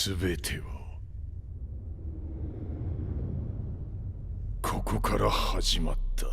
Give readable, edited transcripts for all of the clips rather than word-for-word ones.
全てはここから始まった。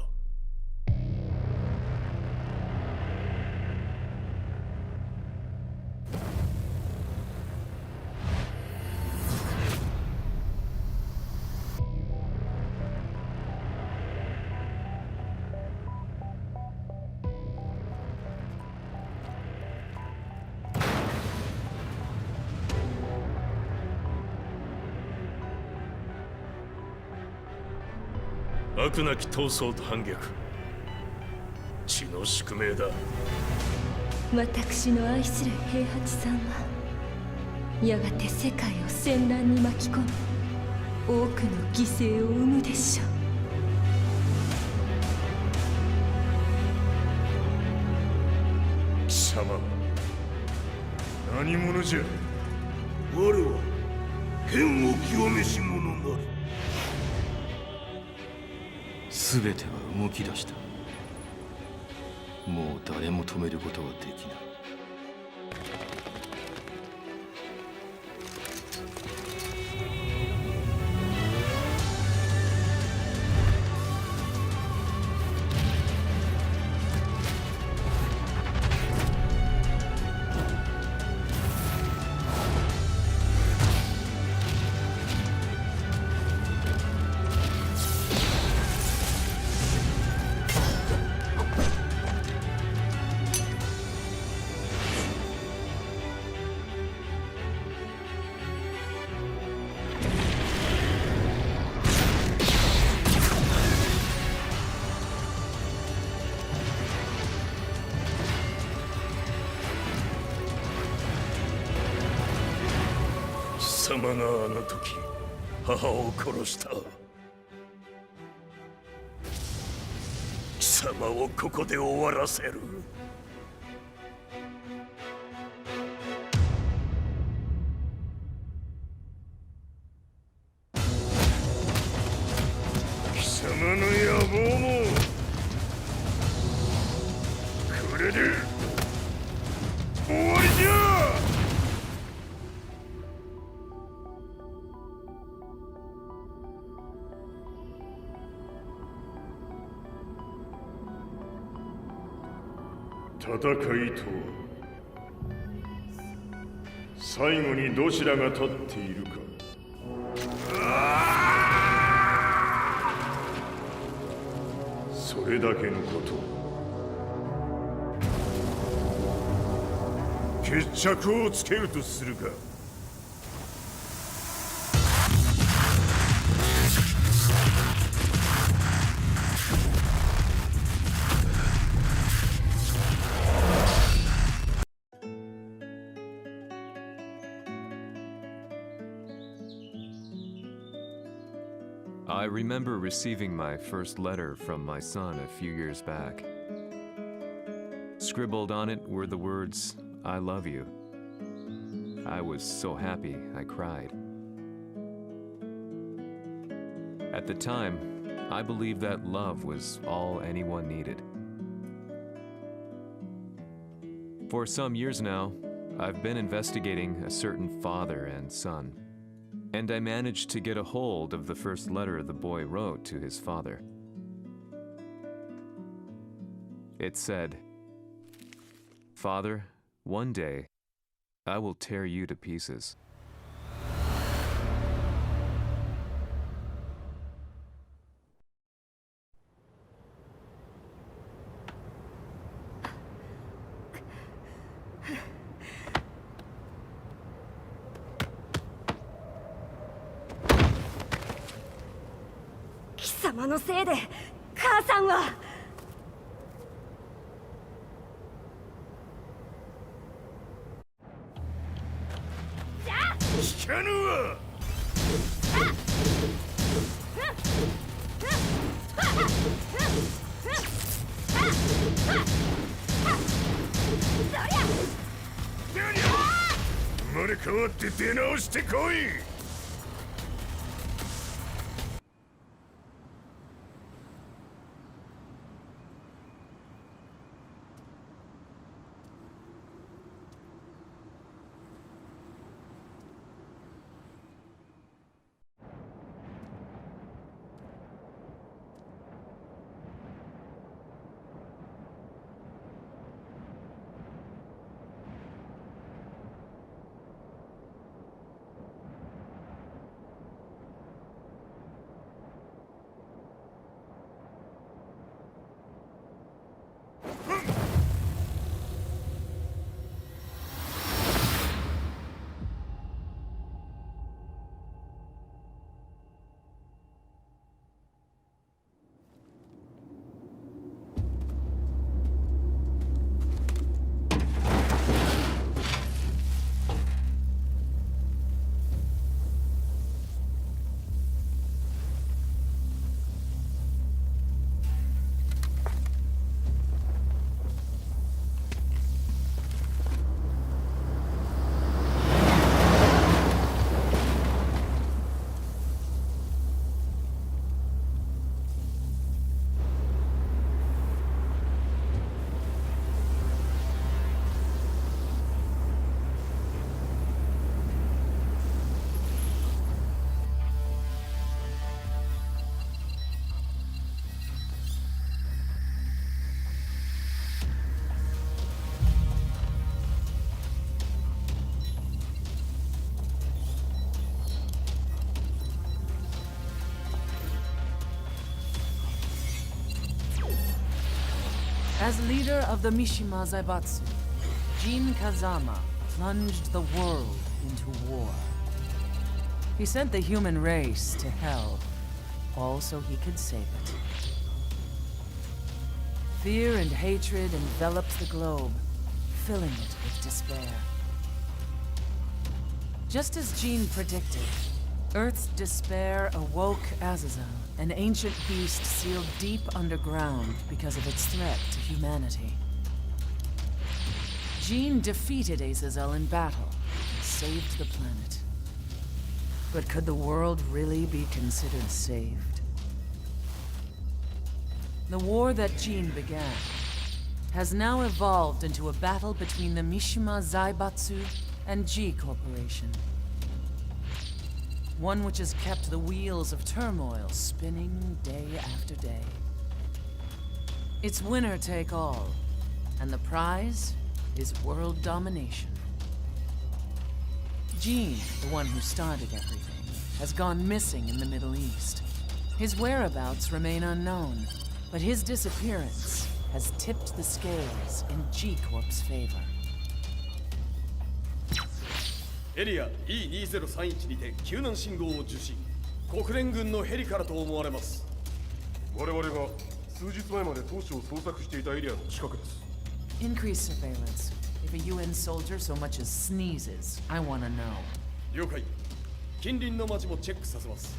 悪なき闘争と反逆、血の宿命だ。私の愛する平八さんはやがて世界を戦乱に巻き込み多くの犠牲を生むでしょう。貴様何者じゃ。我は剣を極めし者なり。全ては動き出した。もう誰も止めることはできない。貴様があの時母を殺した。貴様をここで終わらせる。貴様の野望もこれで終わりじゃ。戦いとは最後にどちらが立っているか。それだけのこと。決着をつけるとするか。I remember receiving my first letter from my son a few years back. Scribbled on it were the words, "I love you." I was so happy I cried. At the time, I believed that love was all anyone needed. For some years now, I've been investigating a certain father and son. And I managed to get a hold of the first letter the boy wrote to his father. It said, "Father, one day, I will tear you to pieces."貴様のせいで母さんは。聞かぬわ。生まれ変わって出直してこい。As leader of the Mishima Zaibatsu, Jin Kazama plunged the world into war. He sent the human race to hell, all so he could save it. Fear and hatred enveloped the globe, filling it with despair. Just as Jin predicted, Earth's despair awoke Azazel, an ancient beast sealed deep underground because of its threat to humanity. Jin defeated Azazel in battle and saved the planet. But could the world really be considered saved? The war that Jin began has now evolved into a battle between the Mishima Zaibatsu and G Corporation. One which has kept the wheels of turmoil spinning day after day. It's winner take all, and the prize is world domination. Jin, the one who started everything, has gone missing in the Middle East. His whereabouts remain unknown, but his disappearance has tipped the scales in G Corp's favor. エリア E2031 にて救難信号を受信。国連軍のヘリからと思われます。我々が数日前まで当初を捜索していたエリアの近くです。Increase surveillance. If a UN soldier so much as sneezes, I wanna know. 了解。近隣の町もチェックさせます。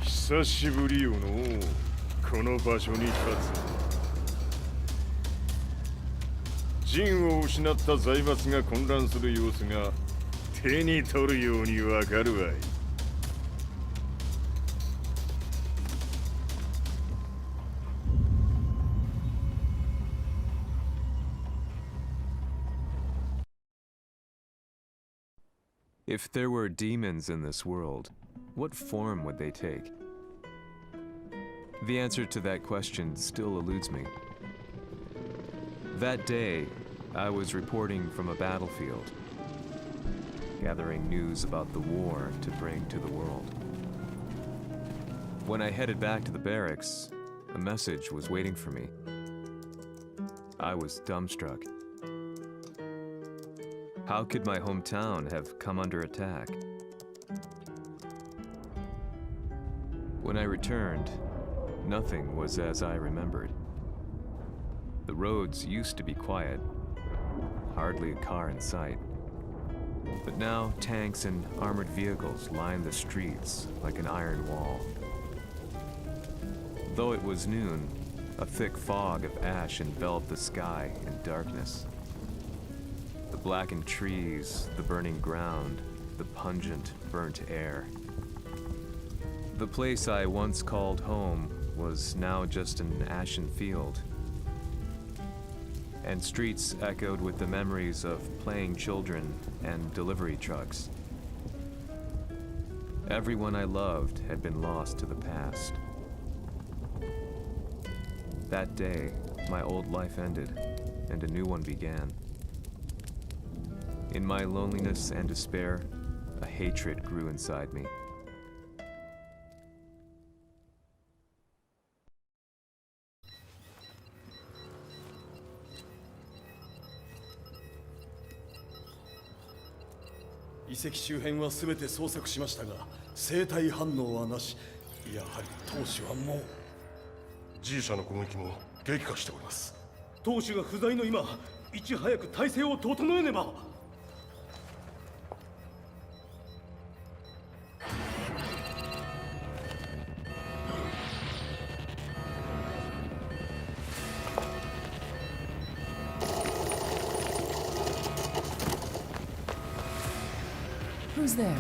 久しぶりよのこの場所に立つ。陣を失った財閥が混乱する様子が手に取るようにわかるわい。If there were demons in this world, what form would they take? The answer to that question still eludes me. That day, I was reporting from a battlefield, gathering news about the war to bring to the world. When I headed back to the barracks, a message was waiting for me. I was dumbstruck. How could my hometown have come under attack? When I returned, nothing was as I remembered. The roads used to be quiet, hardly a car in sight. But now tanks and armored vehicles lined the streets like an iron wall. Though it was noon, a thick fog of ash enveloped the sky in darkness. The blackened trees, the burning ground, the pungent, burnt air. The place I once called home was now just an ashen field, and streets echoed with the memories of playing children and delivery trucks. Everyone I loved had been lost to the past. That day, my old life ended, and a new one began. In my loneliness and despair, a hatred grew inside me.「遺跡周辺はすべて捜索しましたが、生体反応はなし。やはり当主はもう。G 社の攻撃も激化しております。当主が不在の今、いち早く体制を整えねば。Who's there?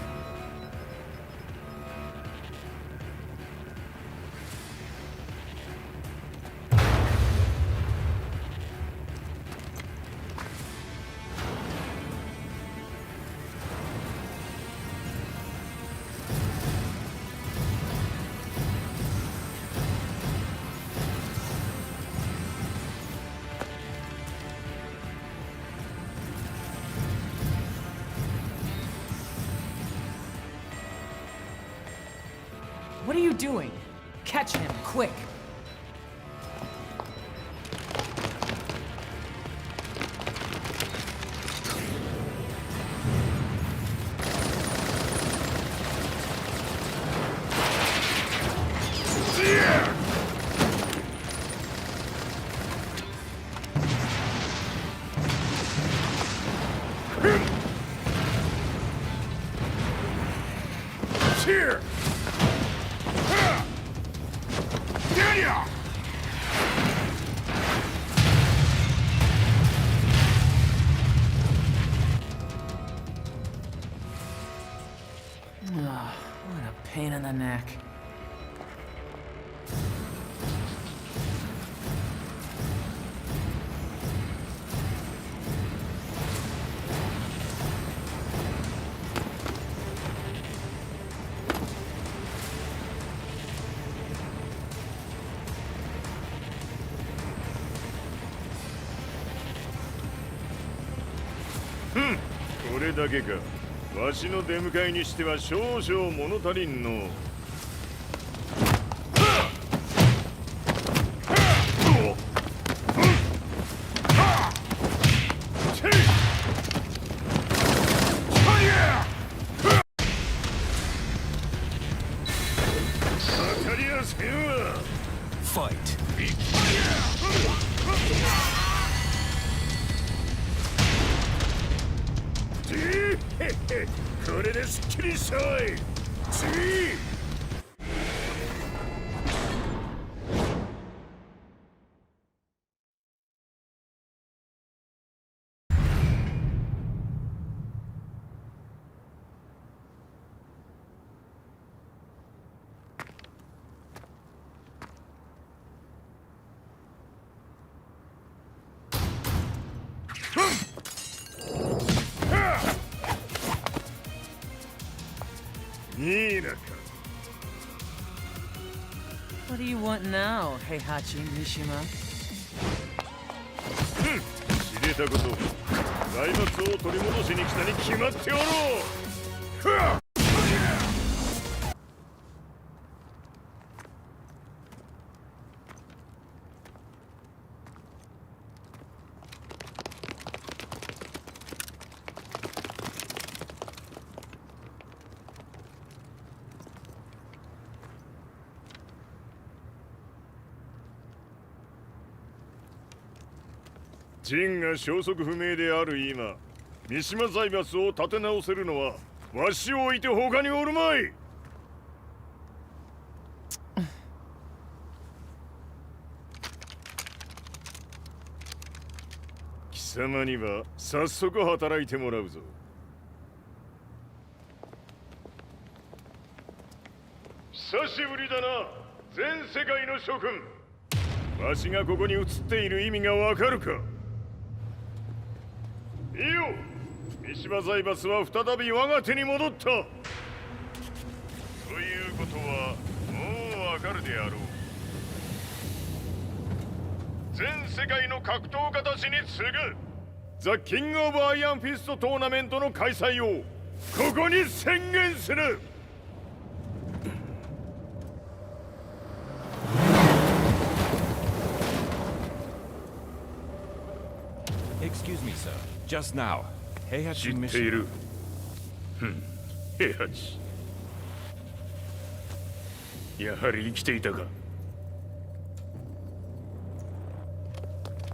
What are you doing? Catch him, quick! Here! Daniel! What a pain in the neck. Hmm. これだけか。わしの出迎えにしては少々物足りんの。当たりやせんわ。Fight. これですっきりしたわい。次。いいなか。What do you want now, Heihachi Mishima? 知れたこと。財閥を取り戻しに来たに決まっておろう。陣が消息不明である今、三島財閥を立て直せるのはわしを置いて他におるまい。貴様には早速働いてもらうぞ。久しぶりだな、全世界の諸君。わしがここに映っている意味がわかるか。いいよ、三島財閥は再び我が手に戻った。ということはもうわかるであろう。全世界の格闘家たちに次ぐザ・キング・オブ・アイアンフィストトーナメントの開催をここに宣言する。Excuse me, sir. Just now, Heihachi 知っている。平八。やはり生きていたか。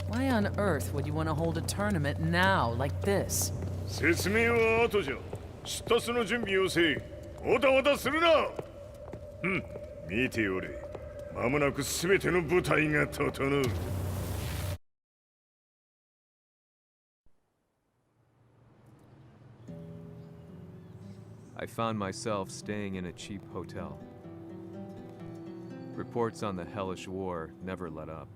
Why on earth would you want to hold a tournament now, like this? 説明は後じゃ。出立の準備をせい。おたおたするな。見ておれ。間もなく全ての部隊が整う。I found myself staying in a cheap hotel. Reports on the hellish war never let up.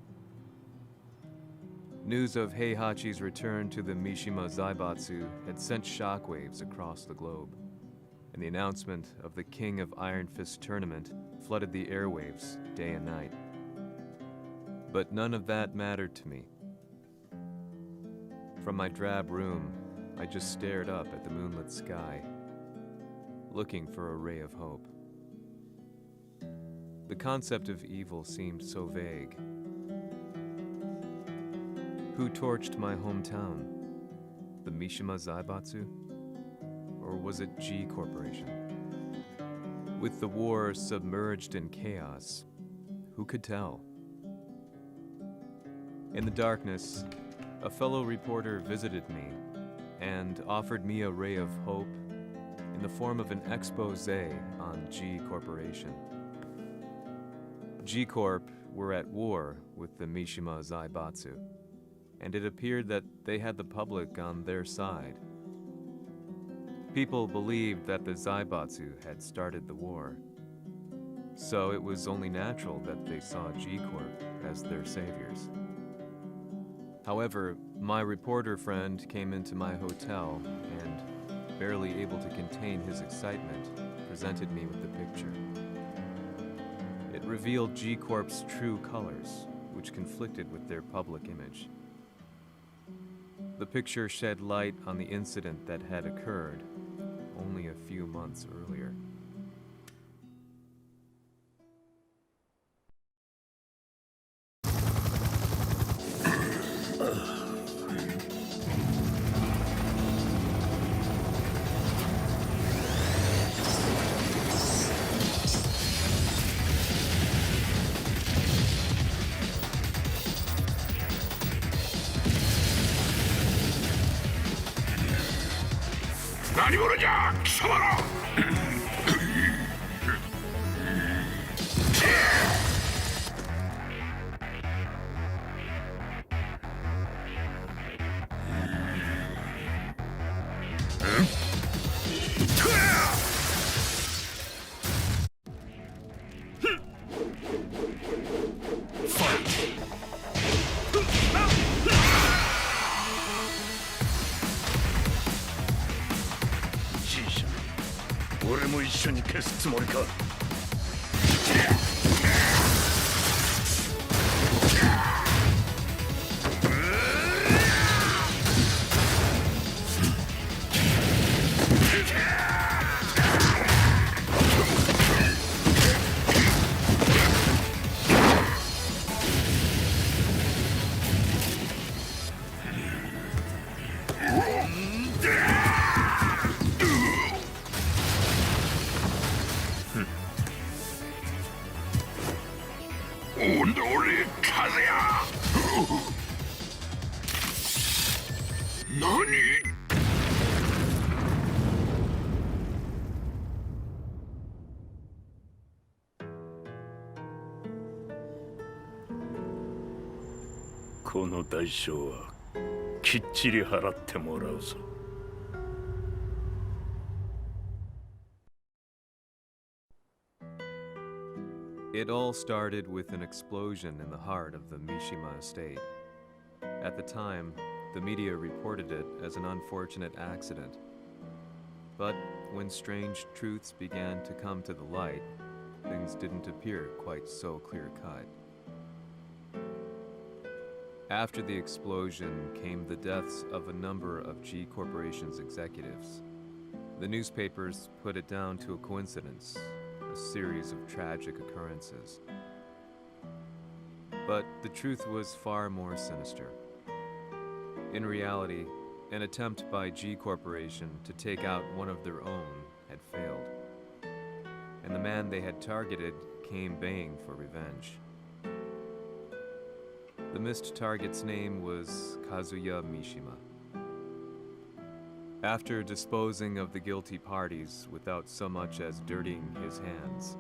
News of Heihachi's return to the Mishima Zaibatsu had sent shockwaves across the globe, and the announcement of the King of Iron Fist tournament flooded the airwaves day and night. But none of that mattered to me. From my drab room, I just stared up at the moonlit sky, looking for a ray of hope. The concept of evil seemed so vague. Who torched my hometown? The Mishima Zaibatsu? Or was it G Corporation? With the war submerged in chaos, who could tell? In the darkness, a fellow reporter visited me and offered me a ray of hope in the form of an expose on G Corporation. G Corp were at war with the Mishima Zaibatsu, and it appeared that they had the public on their side. People believed that the Zaibatsu had started the war, so it was only natural that they saw G Corp as their saviors. However, my reporter friend came into my hotel and, barely able to contain his excitement, presented me with the picture. It revealed G Corp's true colors, which conflicted with their public image. The picture shed light on the incident that had occurred only a few months earlier.この代償はきっちり払ってもらうぞ。It all started with an explosion in the heart of the Mishima estate. At the time, the media reported it as an unfortunate accident. But when strange truths began to come to the light, things didn't appear quite so clear-cut. After the explosion came the deaths of a number of G Corporation's executives. The newspapers put it down to a coincidence, a series of tragic occurrences. But the truth was far more sinister. In reality, an attempt by G Corporation to take out one of their own had failed, and the man they had targeted came baying for revenge. The missed target's name was Kazuya Mishima. After disposing of the guilty parties without so much as dirtying his hands,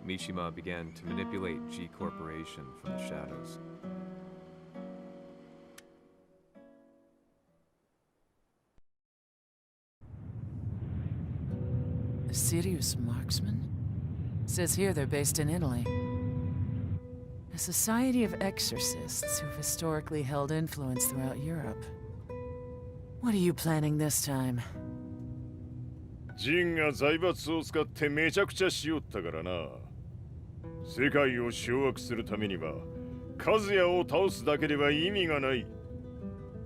Mishima began to manipulate G Corporation from the shadows. A Sirius marksman? Says here they're based in Italy. A society of exorcists who've historically held influence throughout Europe. What are you planning this time? ジンが財閥を使ってめちゃくちゃしよったからな。世界を掌握するためには、カズヤを倒すだけでは意味がない。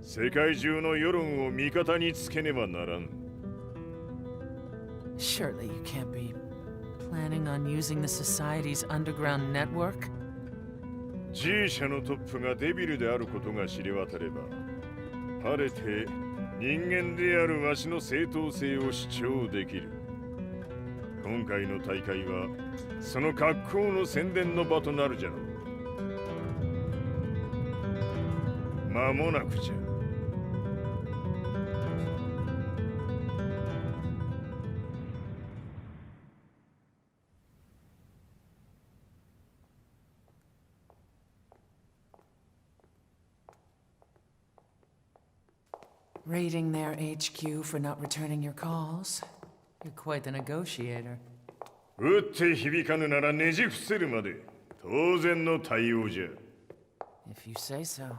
世界中の世論を味方につけねばならん。Surely you can't be Planning on using the Society's underground network? G 社のトップがデビルであることが知れ渡れば、晴れて人間であるわしの正当性を主張できる。今回の大会はその格好の宣伝の場となるじゃろう。間もなくじゃ。Raiding their HQ for not returning your calls? You're quite the negotiator. 打って響かぬならねじ伏せるまで当然の対応じゃ。If you say so.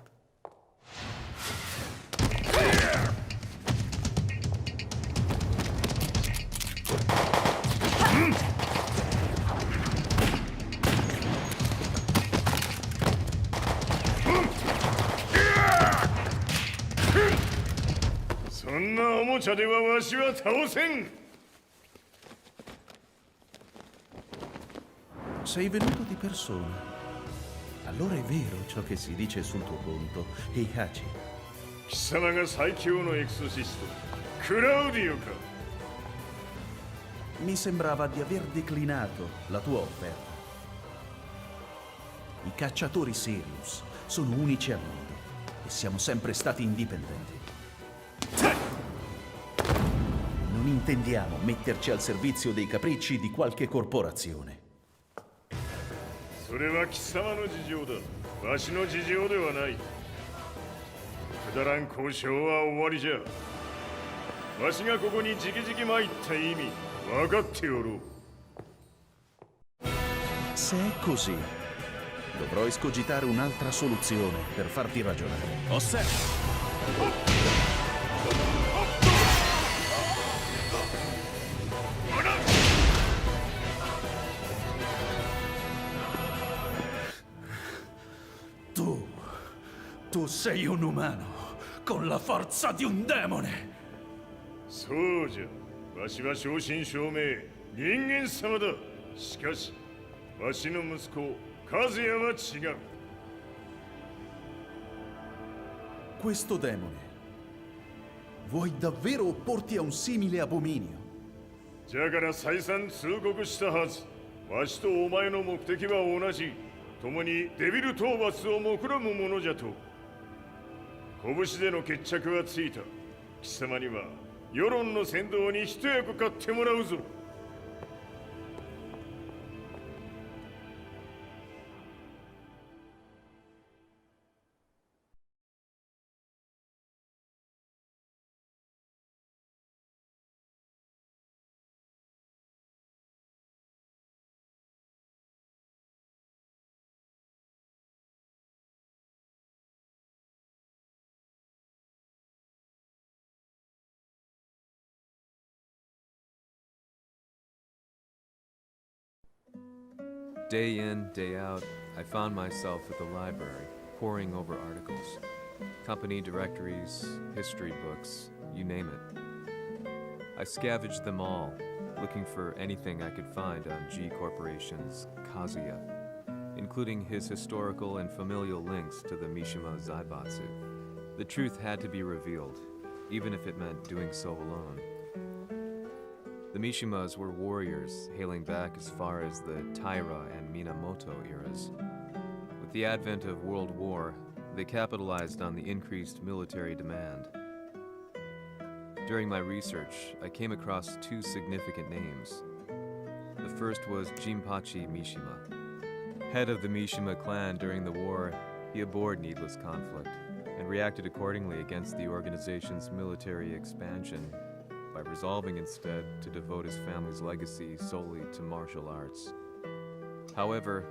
そんなおもちゃではわしは倒せん。Sei venuto di persona. Allora è vero ciò che si dice sul tuo conto, Heihachi. 貴様が最強のエクソシスト、クラウディオか。Mi sembrava di aver declinato la tua offerta. I cacciatori Sirius sono unici al mondo e siamo sempre stati indipendenti. Non intendiamo metterci al servizio dei capricci di qualche corporazione. それは貴様の事情だ。わしの事情ではない。くだらん交渉は終わりじゃ。わしがここに直々参った意味、分かっておろう。Se è così, dovrò escogitare un'altra soluzione per farti ragionare. Osserva! Tu sei un umano, con la forza di un demone! そうじゃ。わしは正真正銘、人間様だ。しかし、わしの息子、和也は違う。Questo demone, vuoi davvero opporti a un simile abominio? じゃから再三通告したはず。わしとお前の目的は同じ。共にデビル討伐を目論むものじゃと。拳での決着はついた。貴様には世論の先導に一役買ってもらうぞ。Day in, day out, I found myself at the library, poring over articles. Company directories, history books, you name it. I scavenged them all, looking for anything I could find on G Corporation's Kazuya, including his historical and familial links to the Mishima Zaibatsu. The truth had to be revealed, even if it meant doing so alone. The Mishimas were warriors hailing back as far as the Taira and Minamoto eras. With the advent of World War, they capitalized on the increased military demand. During my research, I came across two significant names. The first was Jinpachi Mishima. Head of the Mishima clan during the war, he abhorred needless conflict and reacted accordingly against the organization's military expansion by resolving instead to devote his family's legacy solely to martial arts. However,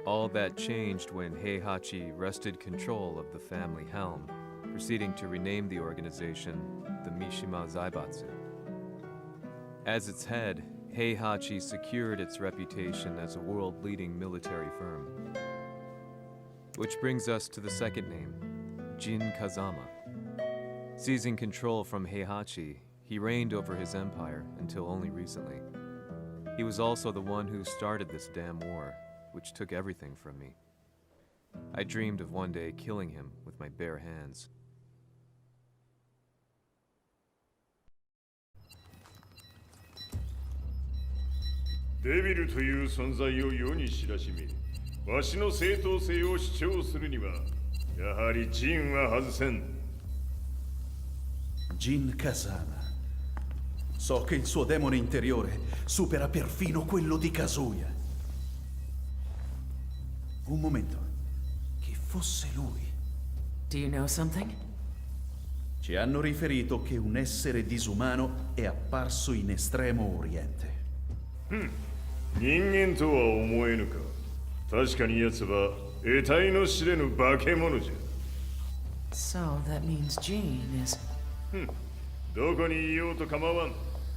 all that changed when Heihachi wrested control of the family helm, proceeding to rename the organization the Mishima Zaibatsu. As its head, Heihachi secured its reputation as a world-leading military firm. Which brings us to the second name, Jin Kazama. Seizing control from Heihachi, he reigned over his empire until only recently. He was also the one who started this damn war, which took everything from me. I dreamed of one day killing him with my bare hands. デビルという存在を世に知らしめ、わしの正当性を主張するには、やはりジンは外せん。Jin Kazama. So che il suo demone interiore supera perfino quello di Kazuya. Un momento. Chi fosse lui? Do you know something? Ci hanno riferito che un essere disumano è apparso in Estremo Oriente. 人間とは思えぬか。確かに奴は得体の知れぬ化け物じゃ。 So that means Jean is... どこにいようと構わん。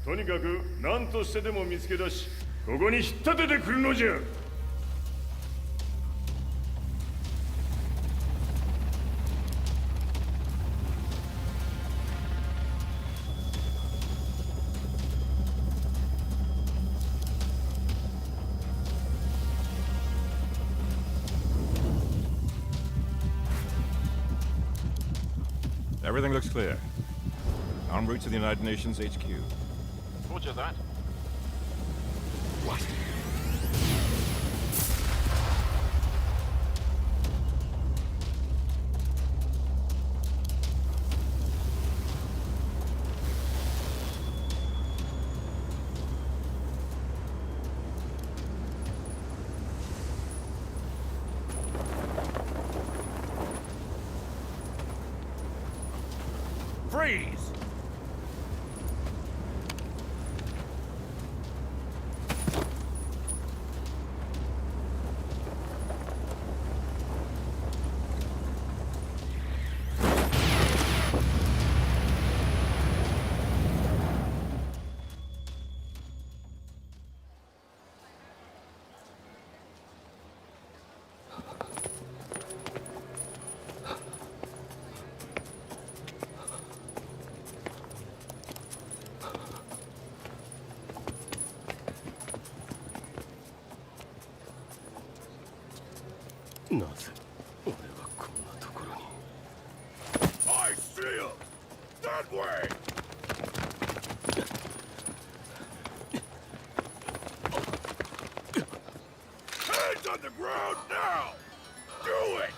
とにかく何としてでも見つけ出し、ここに引っ立ててくるのじゃ。Everything looks clear. En route to the United Nations HQ. Roger that. What? Freeze! I see him! That way! Hands on the ground now! Do it!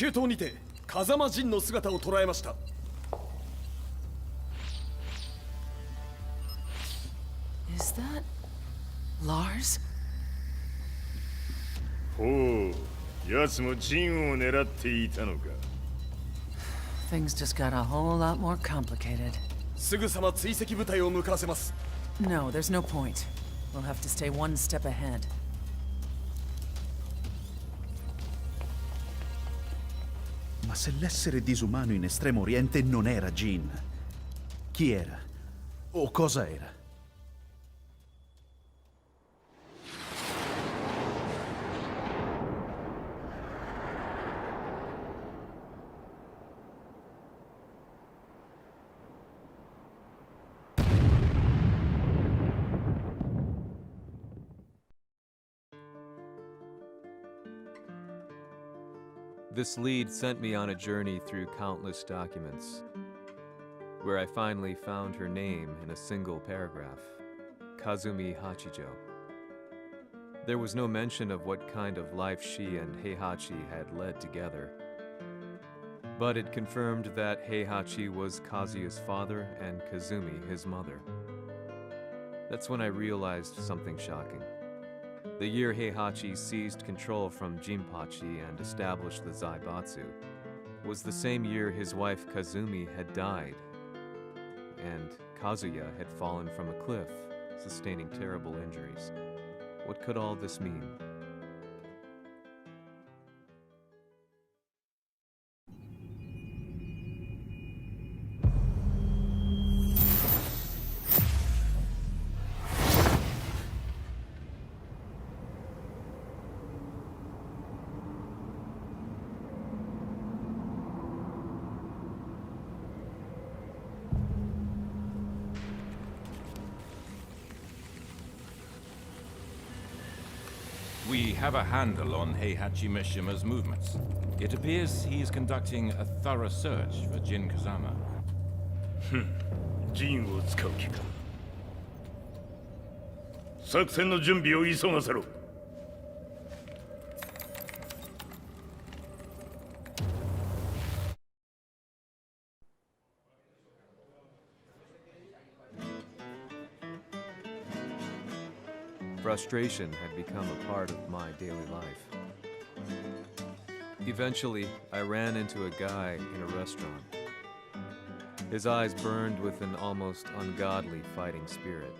中東にて風間陣の姿を捉えました。Is that... Lars? ほう、奴もジンを狙っていたのか。Things just got a whole lot more complicated. すぐさま追跡部隊を向かわせます。No, there's no point. We'll have to stay one step ahead. Ma se l'essere disumano in Estremo Oriente non era Jin, chi era? O cosa era? This lead sent me on a journey through countless documents, where I finally found her name in a single paragraph, Kazumi Hachijo. There was no mention of what kind of life she and Heihachi had led together, but it confirmed that Heihachi was Kazuya's father and Kazumi his mother. That's when I realized something shocking. The year Heihachi seized control from Jinpachi and established the Zaibatsu was the same year his wife Kazumi had died, and Kazuya had fallen from a cliff, sustaining terrible injuries. What could all this mean? We have a handle on Heihachi Mishima's movements. It appears he is conducting a thorough search for Jin Kazama. ジンを使う気か。作戦の準備を急がせろ。Frustration had become a part of my daily life. Eventually, I ran into a guy in a restaurant. His eyes burned with an almost ungodly fighting spirit.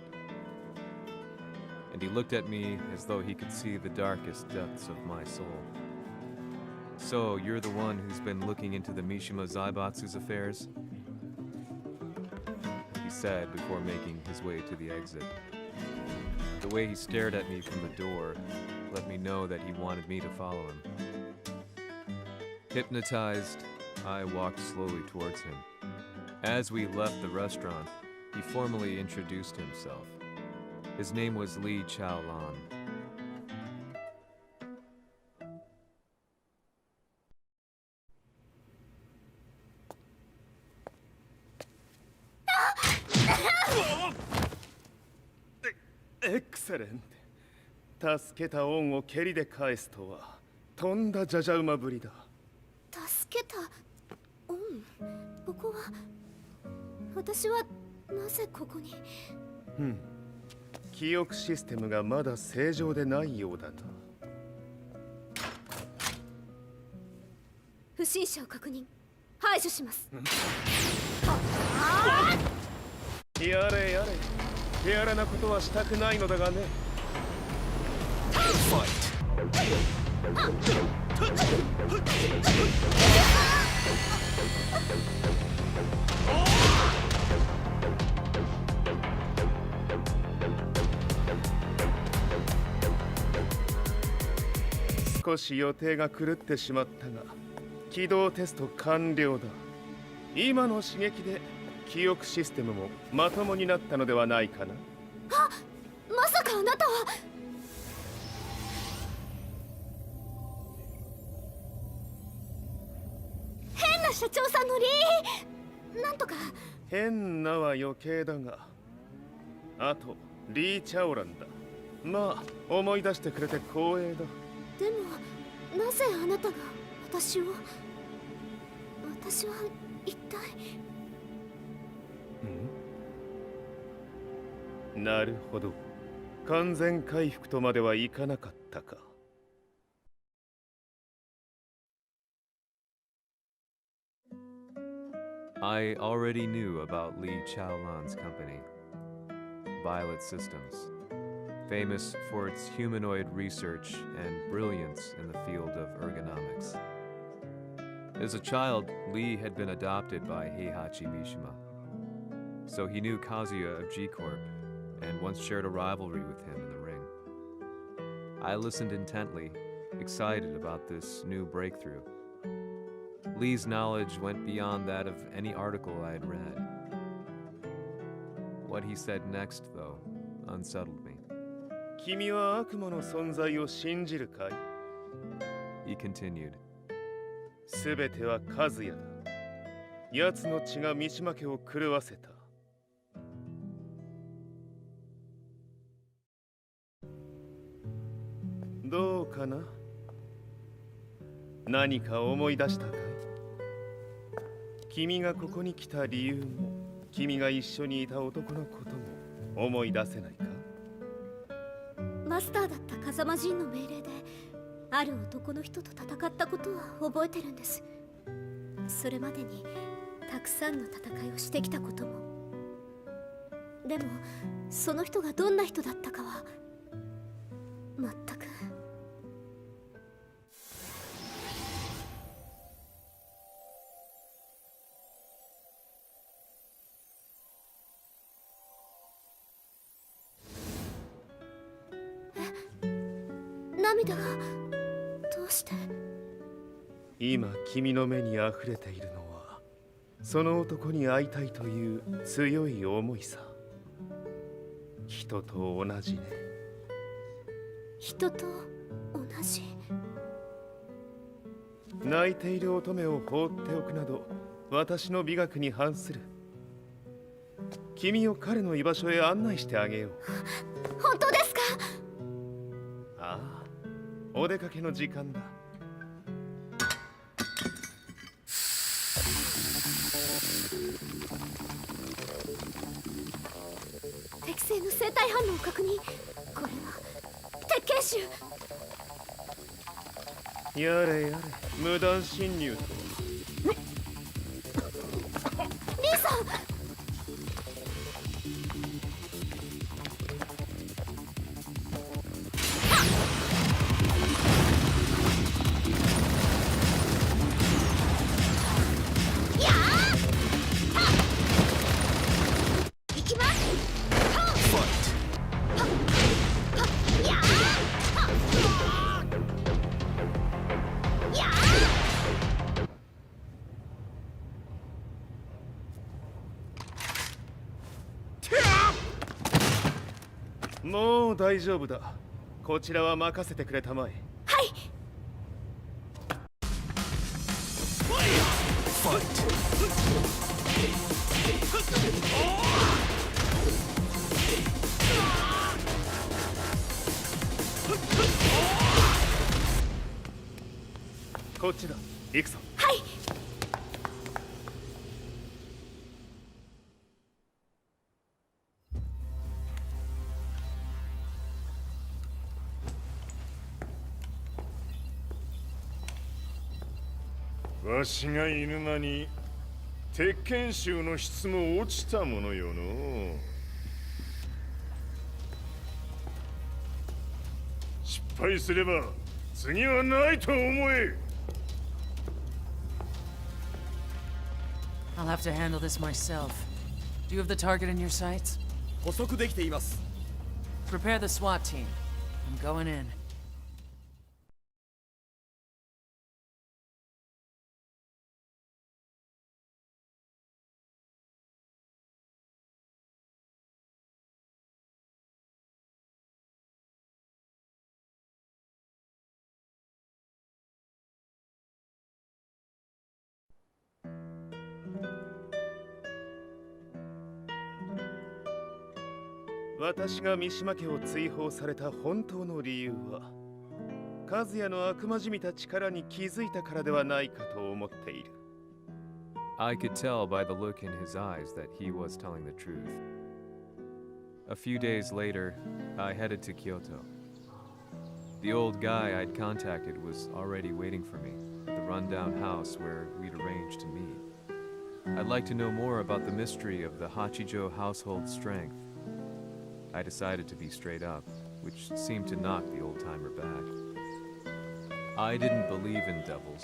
And he looked at me as though he could see the darkest depths of my soul. So, you're the one who's been looking into the Mishima Zaibatsu's affairs? He said before making his way to the exit. The way he stared at me from the door let me know that he wanted me to follow him. Hypnotized, I walked slowly towards him. As we left the restaurant, he formally introduced himself. His name was Li Chaolan. Excellent. 助けた恩を蹴りで返すとはとんだじゃじゃ馬ぶりだ。助けた恩。ここは私はなぜここに。記憶システムがまだ正常でないようだな。不審者を確認。排除します。やれやれ。手荒なことはしたくないのだがね。少し予定が狂ってしまったが、起動テスト完了だ。今の刺激で記憶システムもまともになったのではないかな。まさかあなたは。変な社長さんのなんとか。変なは余計だが、あとリー・チャオランだ。まあ思い出してくれて光栄だ。でもなぜあなたが私を。私は一体。なるほど。完全回復とまではいかなかったか。I already knew about Li Chaolan's company, Violet Systems, famous for its humanoid research and brilliance in the field of ergonomics. As a child, Li had been adopted by Heihachi Mishima, so he knew Kazuya of G-Corp and once shared a rivalry with him in the ring. I listened intently, excited about this new breakthrough. Li's knowledge went beyond that of any article I had read. What he said next, though, unsettled me. 君は悪魔の存在を信じるかい? He continued. すべては和也だ。奴の血が三島家を狂わせた。どうかな？何か思い出したかい？君がここに来た理由も、君が一緒にいた男のことも思い出せないか？マスターだった風間陣の命令である男の人と戦ったことは覚えてるんです。それまでにたくさんの戦いをしてきたことも。でもその人がどんな人だったかは全く。涙がどうして？今君の目にあふれているのはその男に会いたいという強い思いさ。人と同じね。人と同じ？泣いている乙女を放っておくなど私の美学に反する。君を彼の居場所へ案内してあげよう。本当ですか？ああ、お出かけの時間だ。適正の生体反応を確認。これは鉄拳臭。やれやれ、無断侵入とは。リーさん！もう大丈夫だ。こちらは任せてくれたまえ。はい。こっちだ。行くぞ。はい。わしが犬間に鉄拳衆の質も落ちたものよの。失敗すれば次はないと思え。I'll have to handle this myself. Do you have the target in your sights? 捕捉できています。 Prepare the SWAT team. I'm going in.「私が三島家を追放された本当の理由は和也の悪魔じみた力に気づいたからではないかと思っている。 I could tell by the look in his eyes that he was telling the truth. A few days later, I headed to Kyoto. The old guy I'd contacted was already waiting for me at the rundown house where we'd arranged to meet. I'd like to know more about the mystery of the Hachijo household strength. I decided to be straight up, which seemed to knock the old-timer back. I didn't believe in devils,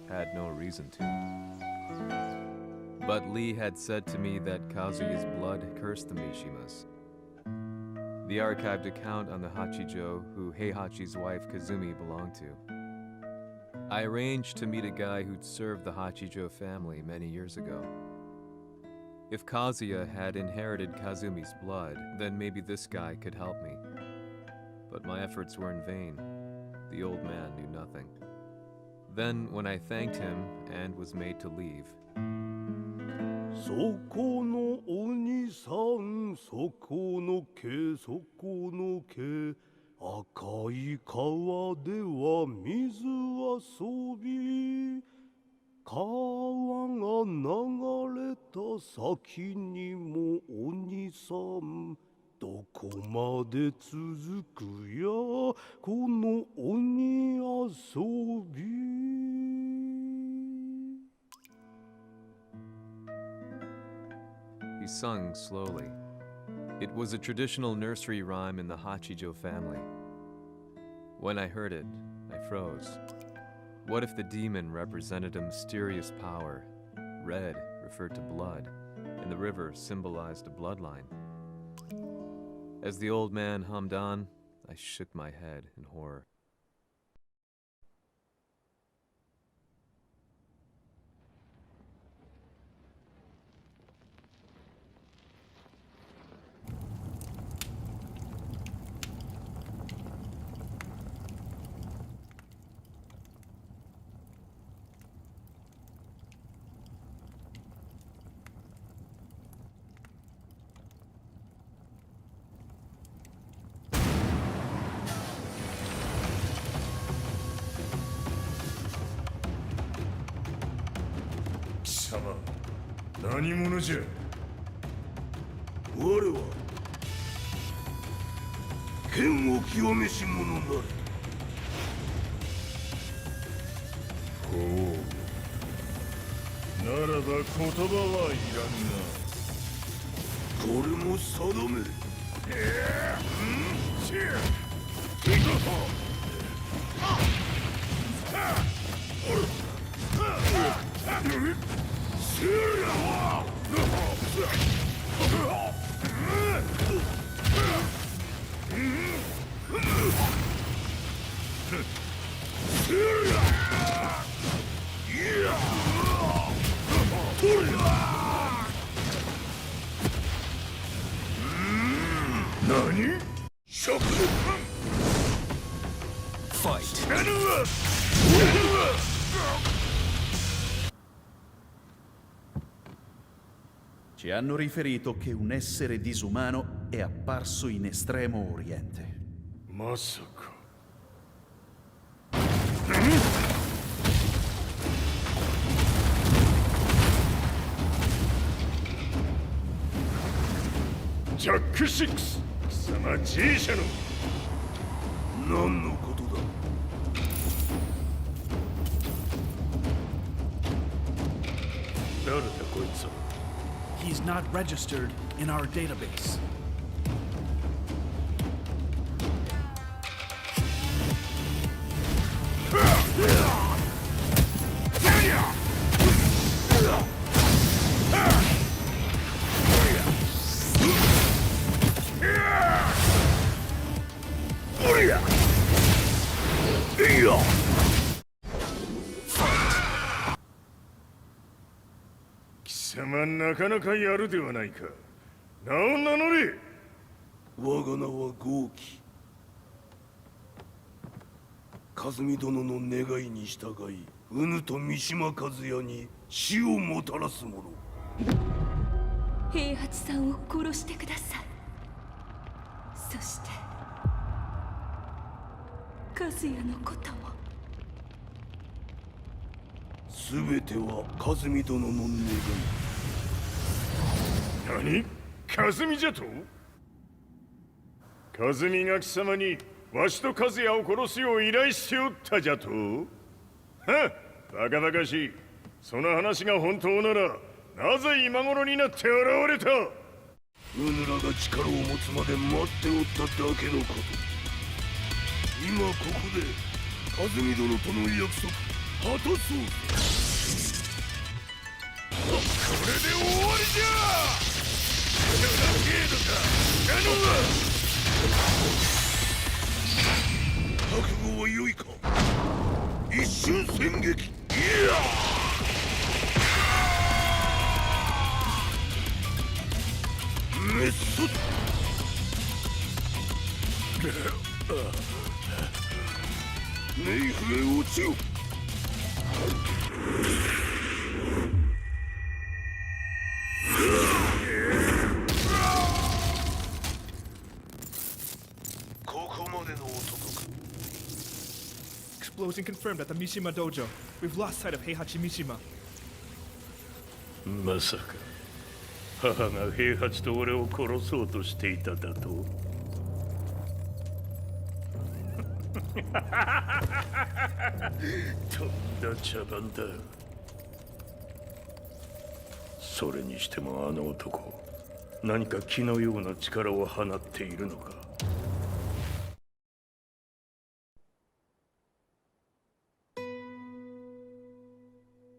had no reason to. But Lee had said to me that Kazuya's blood cursed the Mishimas. The archived account on the Hachijo who Heihachi's wife Kazumi belonged to. I arranged to meet a guy who'd served the Hachijo family many years ago. If Kazuya had inherited Kazumi's blood, then maybe this guy could help me. But my efforts were in vain. The old man knew nothing. Then, when I thanked him and was made to leave, そこのお兄さん、そこの毛、そこの毛、赤い川では水遊び、川が流れた先にもお兄さん、どこまで続くやこの鬼遊び。he sung slowly. It was a traditional nursery rhyme in the Hachijo family. When I heard it, I froze. What if the demon represented a mysterious power? Red referred to blood, and the river symbolized a bloodline. As the old man hummed on, I shook my head in horror. Sama, 何者じゃ。我は剣を極めし者なり。ほう。ならば言葉はいらんな。これも定め。何？ Ci hanno riferito che un essere disumano è apparso in Estremo Oriente. Masaka. Jack 6! 貴様 G 社の何のことだ。誰だこいつは。 He's not registered in our database. Fight! 貴様なかなかやるではないか。名を名乗れ。我が名は豪輝。和美殿の願いに従い、うぬと三島和也に死をもたらす者。平八さんを殺してください。そして和也のことも。すべては和美殿の願い。何？和美じゃと？和美が貴様にわしと和也を殺すよう依頼しておったじゃと？はっ、バカバカしい。その話が本当なら、なぜ今頃になって現れた？うぬらが力を持つまで待っておっただけのこと。今ここで和美殿との約束果たそう。これで終わりじゃ！程度か、覚悟は良いか。一瞬戦撃。いや！メッソ。冥府へ落ちよ。Explosion confirmed at the Mishima Dojo. We've lost sight of Heihachi Mishima. まさか母が平八と俺を殺そうとしていただととんだ茶番だ。それにしてもあの男何か気のような力を放っているのか。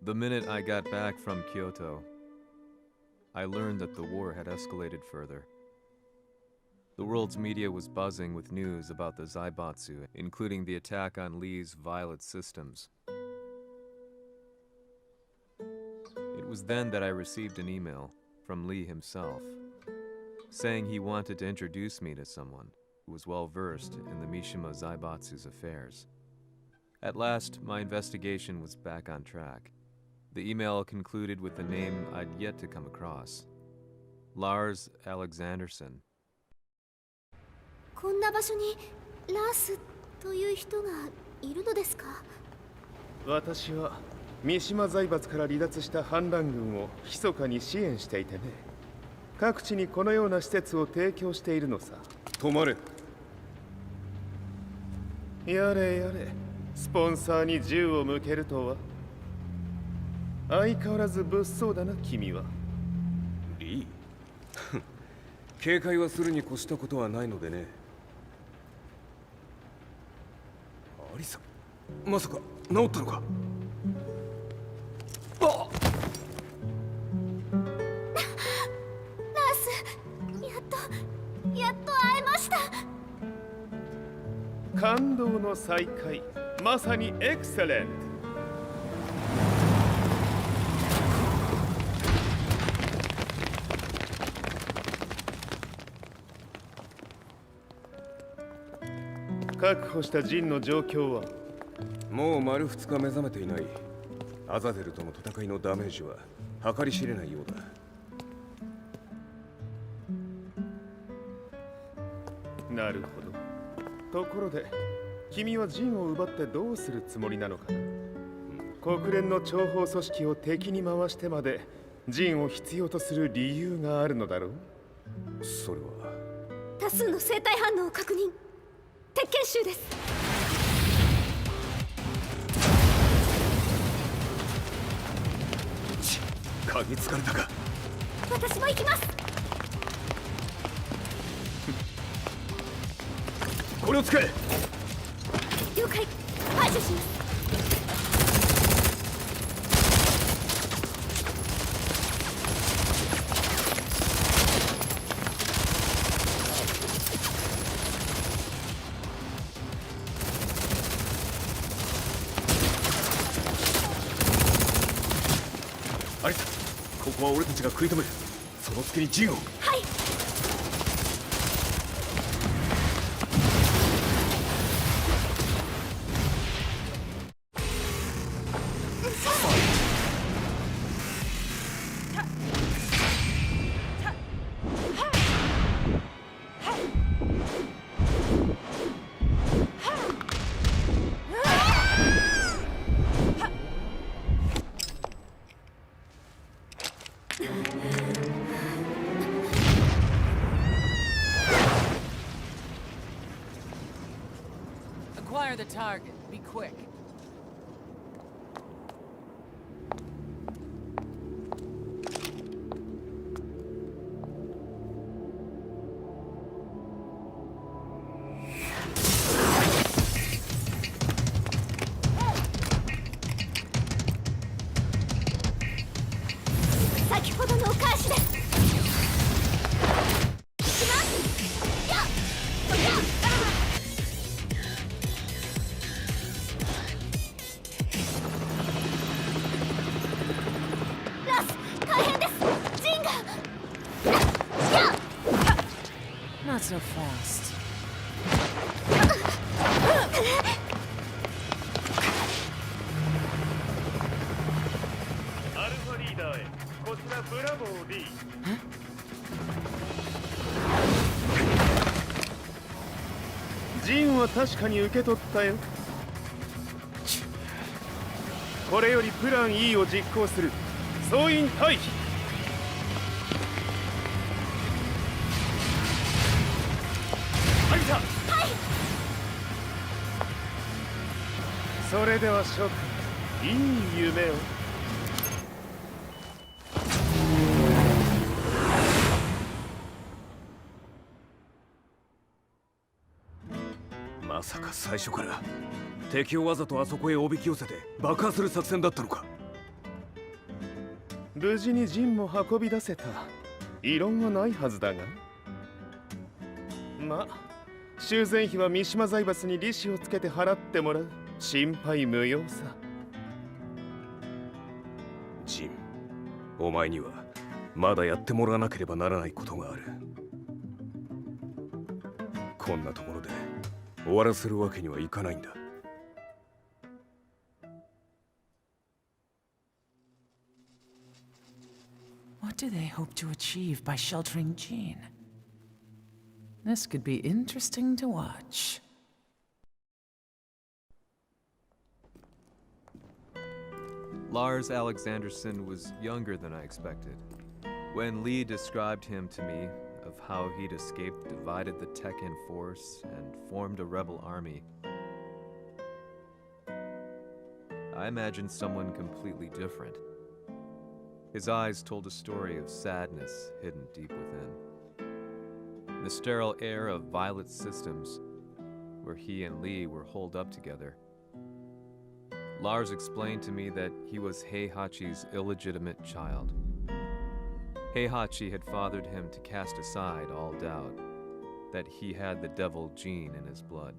The minute I got back from Kyoto, I learned that the war had escalated further. The world's media was buzzing with news about the Zaibatsu, including the attack on Lee's Violet systems. It was then that I received an email from Lee himself, saying he wanted to introduce me to someone who was well versed in the Mishima Zaibatsu's affairs. At last, my investigation was back on track. The email concluded with a name I'd yet to come across. Lars Alexanderson. こんな場所にラースという人がいるのですか？私は三島財閥から離脱した反乱軍を密かに支援していてね。各地にこのような施設を提供しているのさ。止まれ。やれやれ、スポンサーに銃を向けるとは。相変わらず物騒だな、君は。リー警戒はするに越したことはないのでね。アリサ、まさか治ったのか？あっラース、やっと会えました。感動の再会、まさにエクセレント。確保したジンの状況は？もう丸2日目覚めていない。アザゼルとの戦いのダメージは計り知れないようだ。なるほど。ところで君はジンを奪ってどうするつもりなのかな？国連の諜報組織を敵に回してまでジンを必要とする理由があるのだろう？それは多数の生体反応を確認。鉄拳衆です。嗅ぎつかれたか？私も行きます。これを使え。了解。排除します。アリサ、ここは俺たちが食い止める。その隙にジンを。はい。Acquire the target. Be quick. Not so fast. ダーへ。こちらブラボー D。ジンは確かに受け取ったよ。これよりプラン E を実行する。総員退避。はいた。はい。それでは諸君、いい夢を。まさか最初から敵をわざとあそこへおびき寄せて爆破する作戦だったのか。無事にジンも運び出せた。異論はないはずだが。まあ修繕費は三島財閥に利子をつけて払ってもらう。心配無用さ。ジン、お前にはまだやってもらわなければならないことがある。こんなところで終わらせるわけにはいかないんだ。What do they hope to achieve by sheltering Jean? This could be interesting to watch. Lars Alexanderson was younger than I expected. When Lee described him to me, of how he'd escaped, divided the Tekken force, and formed a rebel army, I imagined someone completely different. His eyes told a story of sadness hidden deep within. The sterile air of Violet Systems, where he and Lee were holed up together. Lars explained to me that he was Heihachi's illegitimate child. Heihachi had fathered him to cast aside all doubt that he had the devil gene in his blood.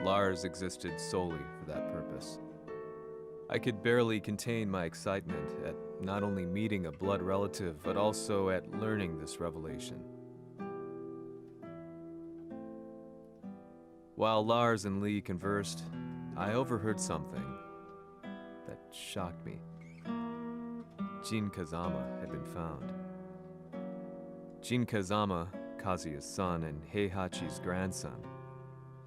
Lars existed solely for that purpose. I could barely contain my excitement at not only meeting a blood relative, but also at learning this revelation. While Lars and Lee conversed, I overheard something that shocked me. Jin Kazama had been found. Jin Kazama, Kazuya's son and Heihachi's grandson.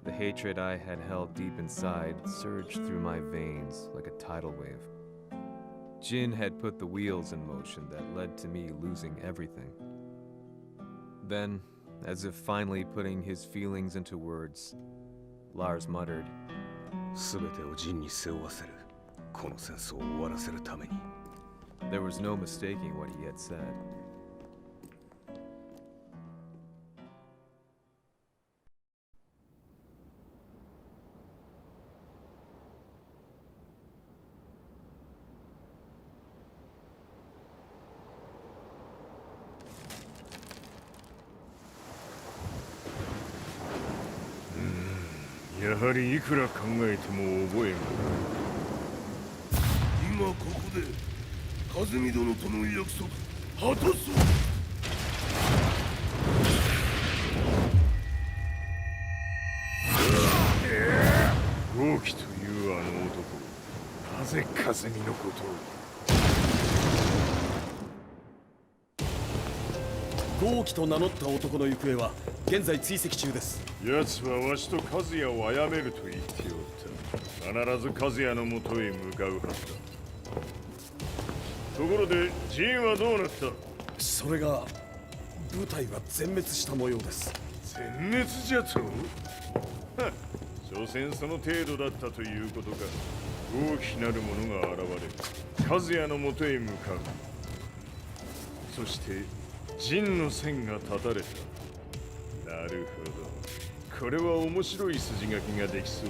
The hatred I had held deep inside surged through my veins like a tidal wave. Jin had put the wheels in motion that led to me losing everything. Then, as if finally putting his feelings into words, Lars muttered, 全てをジンに背負わせる。この戦争を終わらせるために。 There was no mistaking what he had said. Hmm, やはりいくら考えても覚えがない。今ここで和美殿との約束果たそう。豪輝というあの男、なぜ和美のことを。豪輝と名乗った男の行方は現在追跡中です。奴はわしと和也を殺めると言っておった。必ず和也のもとへ向かうはずだ。ところでジンはどうなった？それが部隊は全滅した模様です。全滅じゃと？所詮その程度だったということか。大きなる者が現れ、和也のもとへ向かう。そして陣の線が断たれた。なるほど。これは面白い筋書きができそう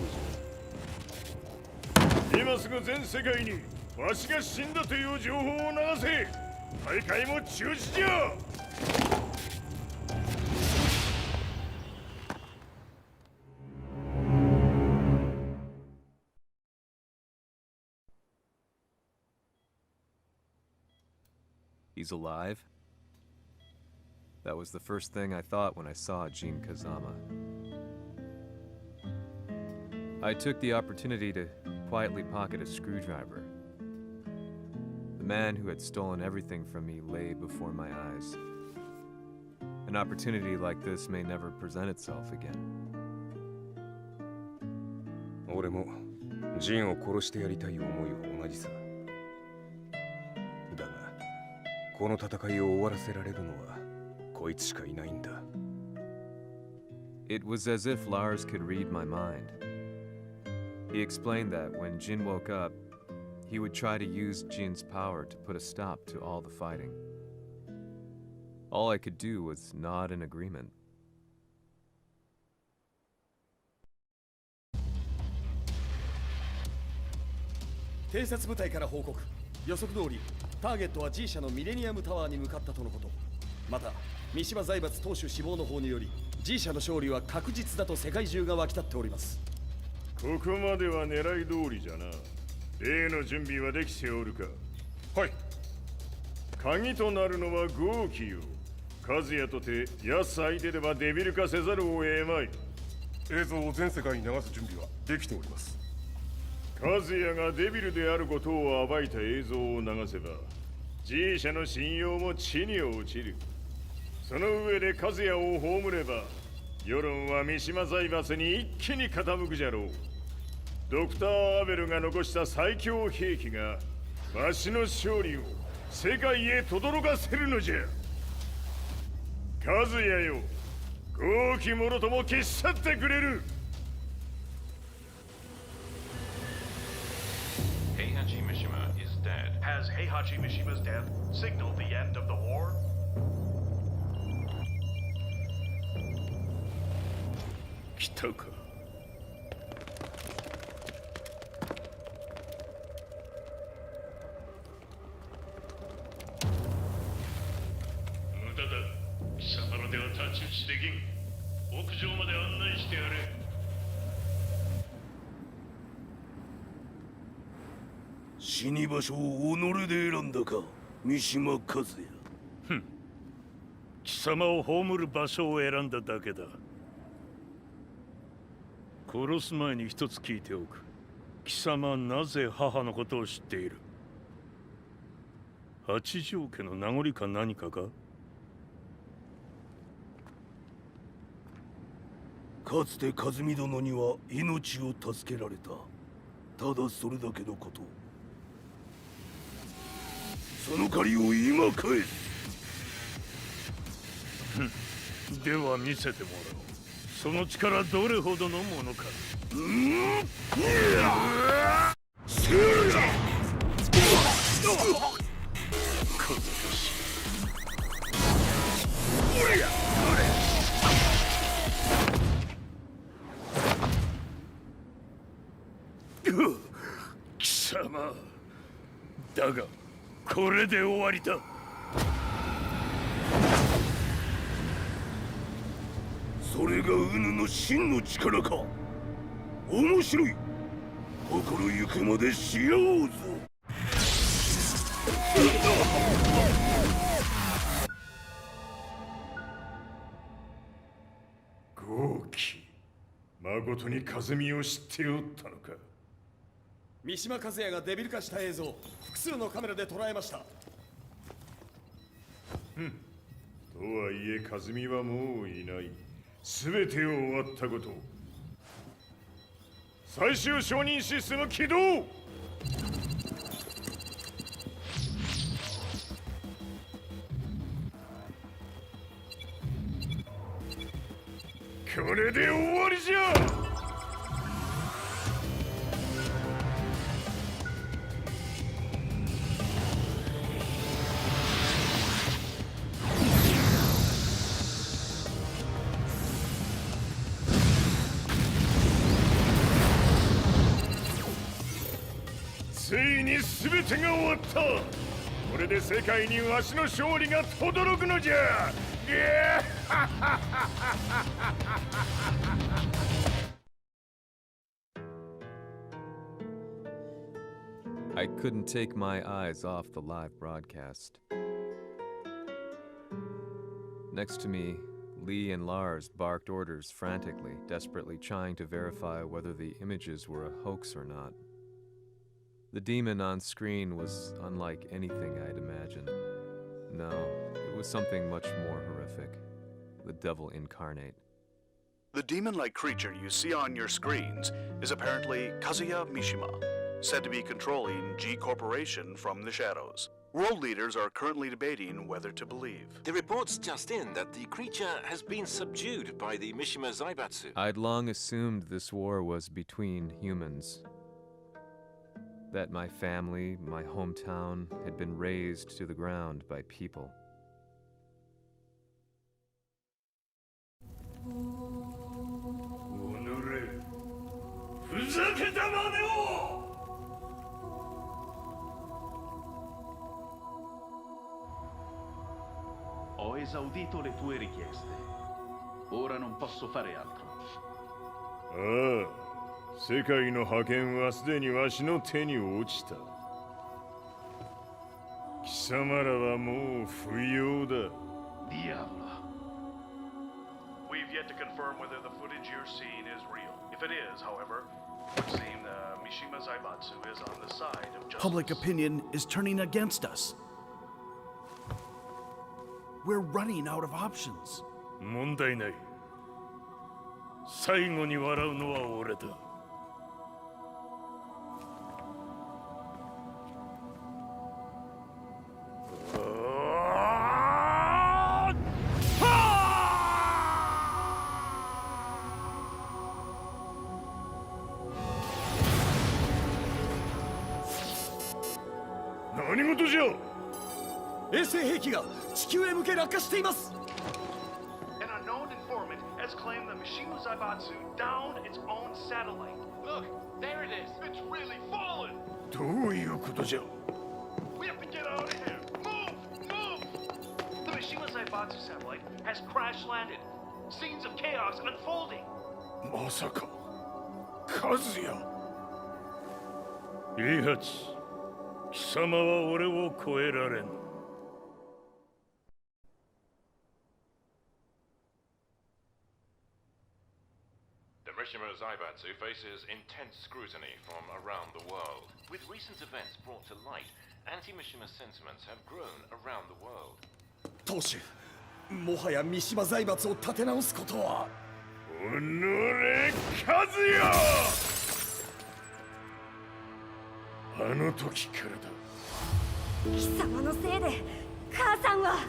じゃ。今すぐ全世界にわしが死んだという情報を流せ。大会も中止じゃ。He's alive? That was the first thing I thought when I saw Jin Kazama. I took the opportunity to quietly pocket a screwdriver. The man who had stolen everything from me lay before my eyes. An opportunity like this may never present itself again. 俺もジンを殺してやりたい思いは同じさ。だが、この戦いを終わらせられるのはこいつしかいないんだ。It was as if Lars could read my mind. He explained that when Jin woke up, he would try to use Jin's power to put a stop to all the fighting. All I could do was nod in agreement. 偵察部隊から報告。予測通り、ターゲットは G 社のミレニアムタワーに向かったとのこと。また、三島財閥当主死亡の方により、G 社の勝利は確実だと世界中が沸き立っております。ここまでは狙い通りじゃな。例の準備はできておるか。はい。鍵となるのは豪気よ。和也とて安相手ではデビル化せざるを得まい。映像を全世界に流す準備はできております。和也がデビルであることを暴いた映像を流せば G 社の信用も地に落ちる。その上で和也を葬れば世論は三島財閥に一気に傾くじゃろう。ドクター・アベルが残した最強兵器がわしの勝利を世界へ轟かせるのじゃ。和也よ、豪気者とも消し去ってくれる。Heihachi Mishima is dead. Has Heihachi Mishima's death signaled the end of the war? 来たか。無駄だ。貴様らでは太刀打ちできん。屋上まで案内してやれ。死に場所を己で選んだか、三島和也。ふん。貴様を葬る場所を選んだだけだ。殺す前に一つ聞いておく。貴様はなぜ母のことを知っている？八条家の名残か何かか？かつて和美殿には命を助けられた。ただそれだけのこと。その借りを今返す。では見せてもらおう。その力どれほどのものか。貴様だがこれで終わりだ。それがウヌの真の力か。面白い。心ゆくまでし合おうぞ。豪気、誠に和美を知っておったのか。三島和也がデビル化した映像、複数のカメラで捉えました。とはいえ和美はもういない。全てを終わったこと。最終承認システム起動。これで終わりじゃ。ついに全てが終わった。これで世界にわしの勝利が轟くのじゃ。I couldn't take my eyes off the live broadcast. Next to me, Lee and Lars barked orders frantically, desperately trying to verify whether the images were a hoax or not. The demon on screen was unlike anything I'd imagined. No, it was something much more horrific. The devil incarnate. The demon-like creature you see on your screens is apparently Kazuya Mishima, said to be controlling G Corporation from the shadows. World leaders are currently debating whether to believe. The reports just in that the creature has been subdued by the Mishima Zaibatsu. I'd long assumed this war was between humans. That my family, my hometown, had been razed to the ground by people. Ho esaudito le tue richieste. Ora non posso fare altro. ああ、世界の覇権はすでにわしの手に落ちた。貴様らはもう不要だ。Diavolo. We've yet to confirm whether the footage you're seeing is real. If it is, however, it would seem Mishima Zaibatsu is on the side of justice. Public opinion is turning against us. We're running out of options. 問題ない。最後に笑うのは俺だ。何事じゃ。衛星兵器が地球へ向け落下しています。 An unknown informant has claimed the Mishima Zaibatsu downed its own satellite. Look, there it is. It's really fallen. どういうことじゃ。 We have to get out of here. Move! Move! The Mishima Zaibatsu satellite has crash landed. Scenes of chaos unfolding. まさか、カズヤ。イハチ、貴様は俺を超えられん。The Mishima Zaibatsu faces intense scrutiny from around the world. With recent events brought to light, anti-Mishima sentiments have grown around the world. 当主、もはや三島財閥を立て直すことは。おのれ、カズヤ。あの時からだ。貴様のせいで母さんは。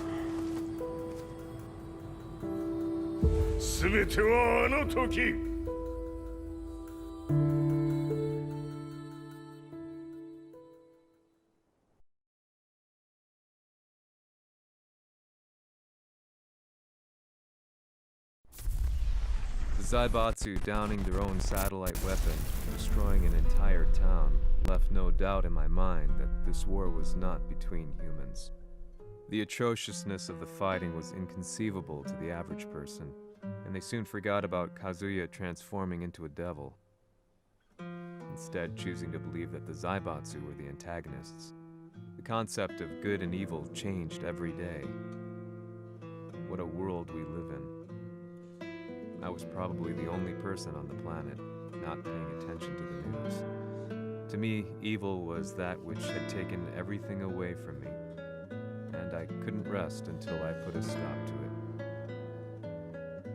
全てはあの時。The Zaibatsu downing their own satellite weapon, destroying an entire town, left no doubt in my mind that this war was not between humans. The atrociousness of the fighting was inconceivable to the average person, and they soon forgot about Kazuya transforming into a devil, instead choosing to believe that the Zaibatsu were the antagonists. The concept of good and evil changed every day. What a world we live in. I was probably the only person on the planet not paying attention to the news. To me, evil was that which had taken everything away from me, and I couldn't rest until I put a stop to it.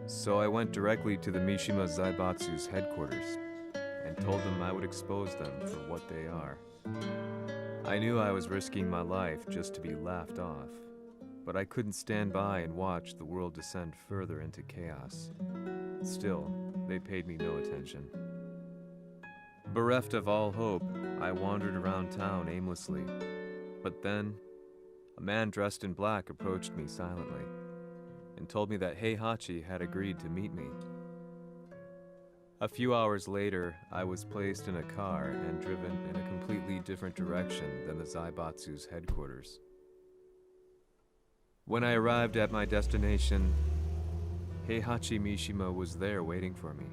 So I went directly to the Mishima Zaibatsu's headquarters and told them I would expose them for what they are. I knew I was risking my life just to be laughed off, but I couldn't stand by and watch the world descend further into chaos. Still, they paid me no attention. Bereft of all hope, I wandered around town aimlessly. But then, a man dressed in black approached me silently and told me that Heihachi had agreed to meet me. A few hours later, I was placed in a car and driven in a completely different direction than the Zaibatsu's headquarters. When I arrived at my destination, Heihachi Mishima was there waiting for me.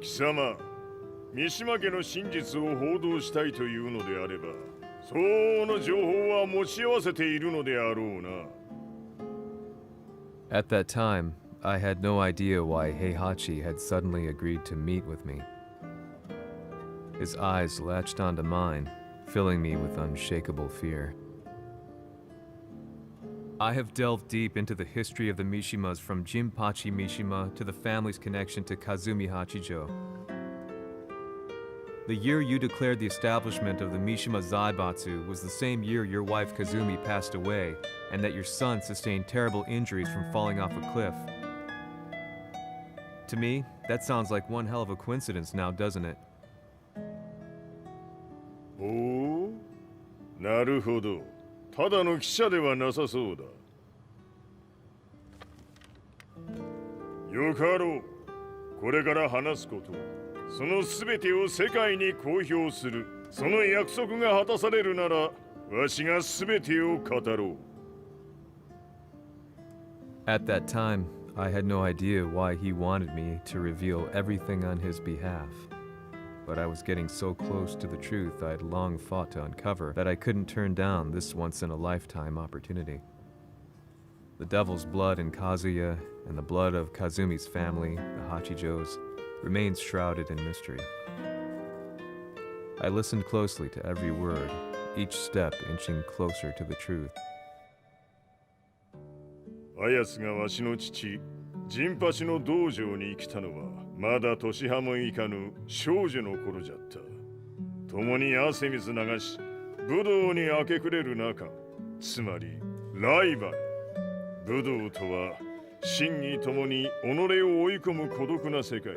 Kisama, 三島家の真実を報道したいというのであれば、相応の情報は持ち合わせているのであろうな。 At that time, I had no idea why Heihachi had suddenly agreed to meet with me. His eyes latched onto mine, filling me with unshakable fear. I have delved deep into the history of the Mishimas from Jinpachi Mishima to the family's connection to Kazumi Hachijo. The year you declared the establishment of the Mishima Zaibatsu was the same year your wife Kazumi passed away, and that your son sustained terrible injuries from falling off a cliff. To me, that sounds like one hell of a coincidence now, doesn't it? おお、なるほど。ただの記者ではなさそうだ。よかろう。これから話すこと、そのすべてを世界に公表する。その約束が果たされるなら、わしがすべてを語ろう。At that time, I had no idea why he wanted me to reveal everything on his behalf. But I was getting so close to the truth I had long fought to uncover that I couldn't turn down this once-in-a-lifetime opportunity. The devil's blood in Kazuya and the blood of Kazumi's family, the Hachijos, remains shrouded in mystery. I listened closely to every word, each step inching closer to the truth. あやつがわしの父、ジンパチの道場に来たのは、まだ年端もいかぬ少女の頃じゃった。共に汗水流し、武道に明け暮れる中、つまりライバル。武道とは、真偽ともに己を追い込む孤独な世界。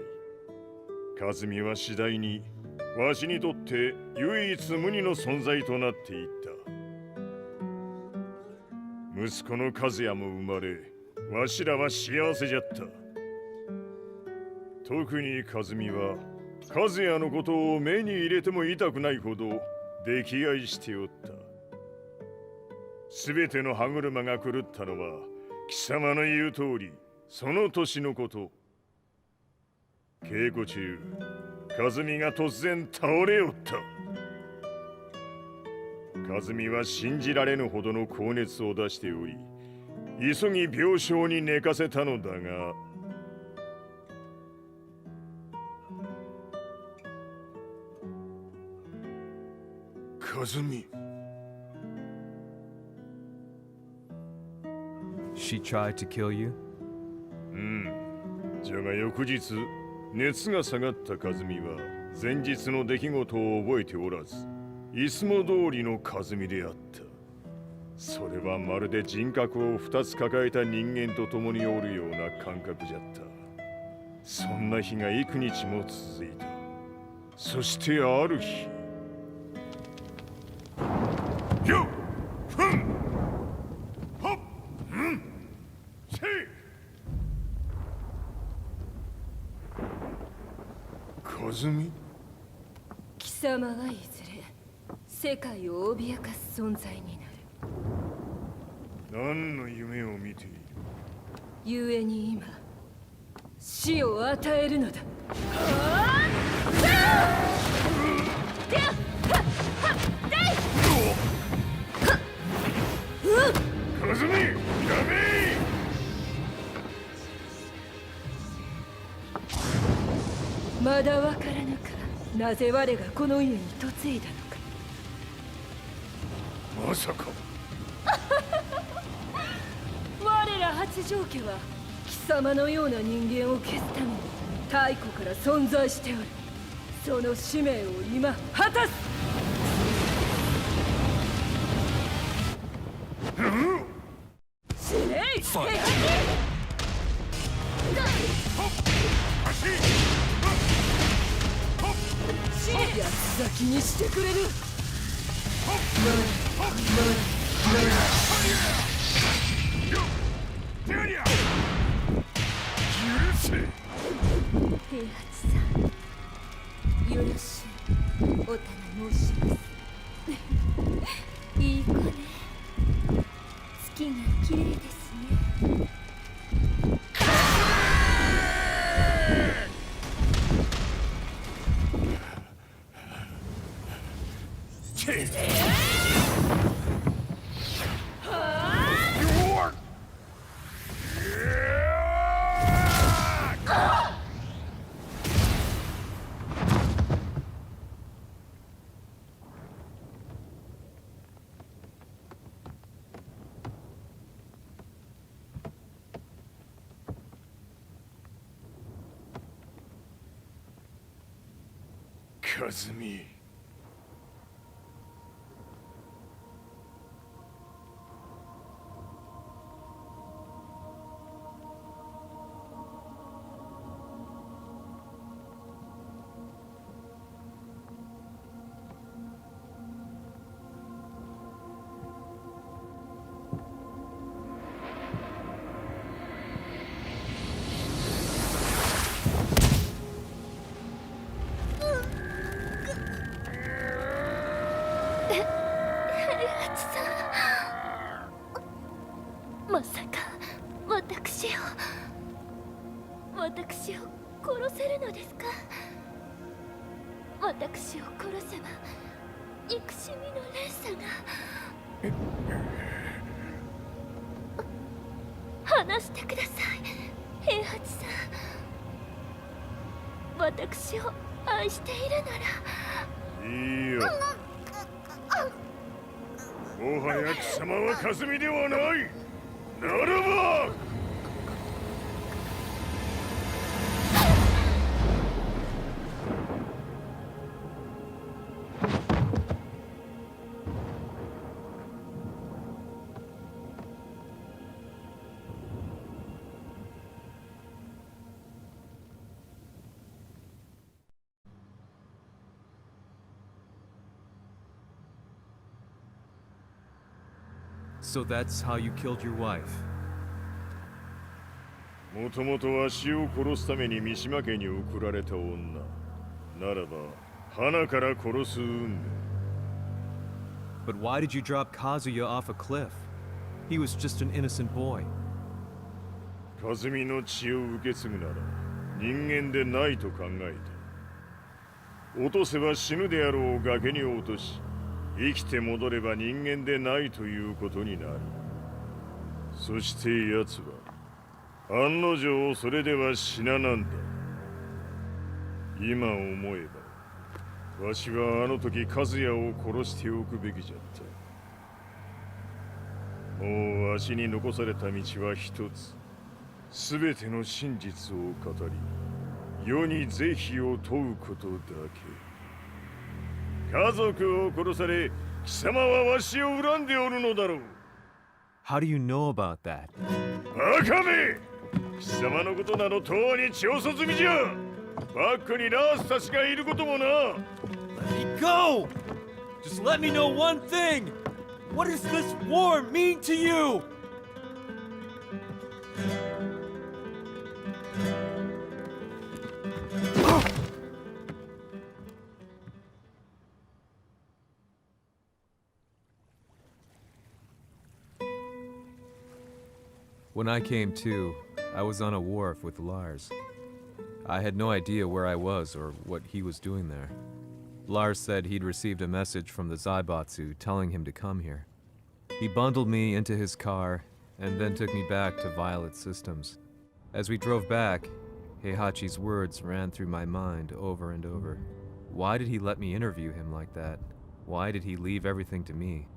和美は次第に、わしにとって唯一無二の存在となっていった。息子の和也も生まれ、わしらは幸せじゃった。特に和美は、和也のことを目に入れても痛くないほど溺愛しておった。すべての歯車が狂ったのは、貴様の言う通り、その年のこと。稽古中、和美が突然倒れおった。和美は信じられぬほどの高熱を出しており、急ぎ病床に寝かせたのだが、和美。She tried to kill you? じゃが翌日、熱が下がった和美は前日の出来事を覚えておらず、いつも通りの和美であった。それはまるで人格を2つ抱えた人間と共におるような感覚じゃった。そんな日が幾日も続いた。そしてある日、よっふんほっんせい和美。貴様はいずれ世界を脅かす存在になる。何の夢を見ている？故に今死を与えるのだ。和美、やめ！まだわからぬか、なぜ我がこの家に嫁いだのか。まさか我ら八丈家は貴様のような人間を消すために太古から存在しておる。その使命を今果たす。死ねい！八つ咲きにしてくれる。平八さん、よろしゅうお頼申します。いい子ね。月が綺麗ですね。チェ和美。まさか私を殺せるのですか？私を殺せば憎しみの連鎖が。話してください、平八さん。私を愛しているなら。いいよ。もはや貴様は和美ではない。ならばSo that's how you killed your wife. もともとわしを殺すために三島家に送られた女ならば花から殺す運命。 But why did you drop Kazuya off a cliff? He was just an innocent boy. 和美の血を受け継ぐなら人間でないと考えた。落とせば死ぬであろう崖に落とし、生きて戻れば人間でないということになる。そして奴は案の定それでは死ななんだ。今思えばわしはあの時和也を殺しておくべきじゃった。もうわしに残された道は一つ。すべての真実を語り世に是非を問うことだけ。家族を殺され貴様はわしを恨んでおるのだろう。 How do you know about that? バカめ！貴様のことなどとうに調査済みじゃ。バックにラースたちがいることもな。 Let me go! Just let me know one thing! What does this war mean to you? When I came to, I was on a wharf with Lars. I had no idea where I was or what he was doing there. Lars said he'd received a message from the Zaibatsu telling him to come here. He bundled me into his car and then took me back to Violet Systems. As we drove back, Heihachi's words ran through my mind over and over. Why did he let me interview him like that? Why did he leave everything to me?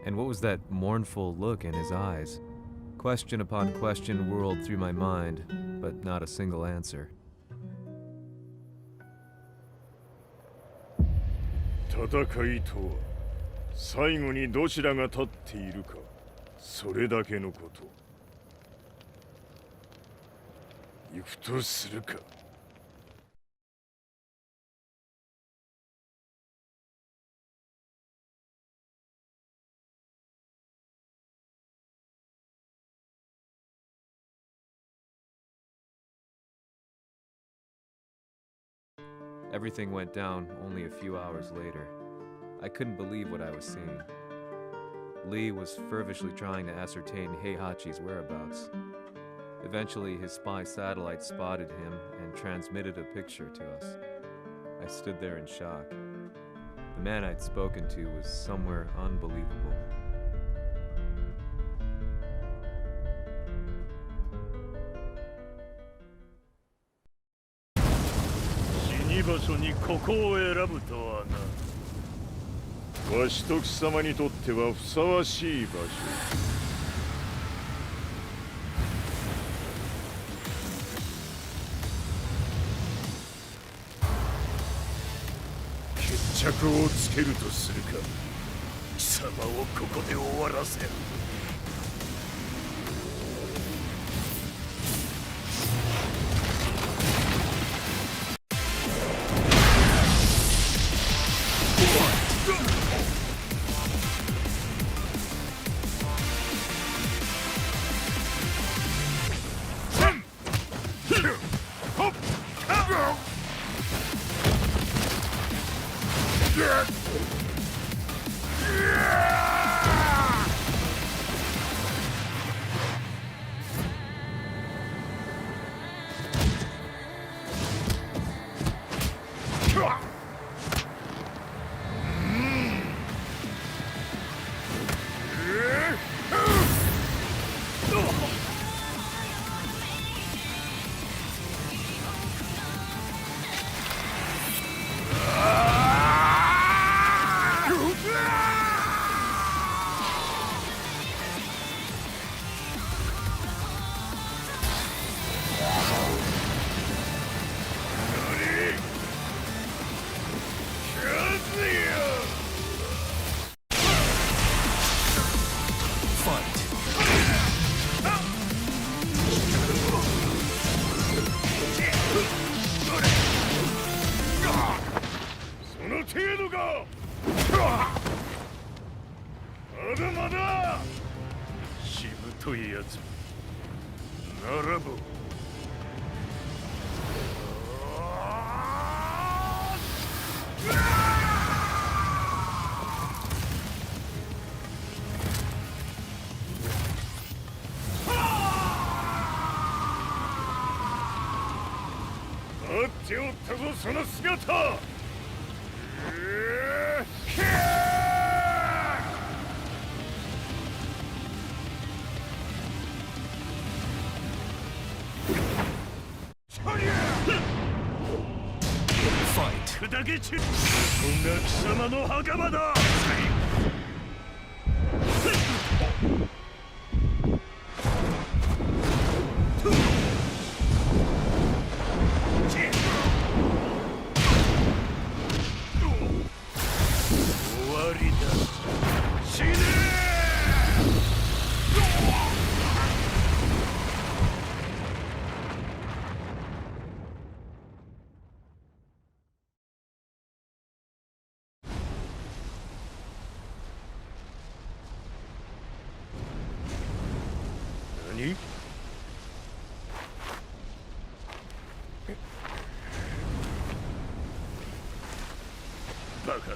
And what was that mournful look in his eyes? Question upon question whirled through my mind, but not a single answer. 戦いとは最後にどちらが立っているか、それだけのこと。行くとするか。Everything went down only a few hours later. I couldn't believe what I was seeing. Lee was feverishly trying to ascertain Heihachi's whereabouts. Eventually, his spy satellite spotted him and transmitted a picture to us. I stood there in shock. The man I'd spoken to was somewhere unbelievable. 場所にここを選ぶとはな。わしと貴様にとってはふさわしい場所。をつけるとするか。貴様をここで終わらせる。しぶといやつならば待っておったぞその姿。砕け散る。こんな貴様の袴だ。終わりだ。死ね何？バカだ。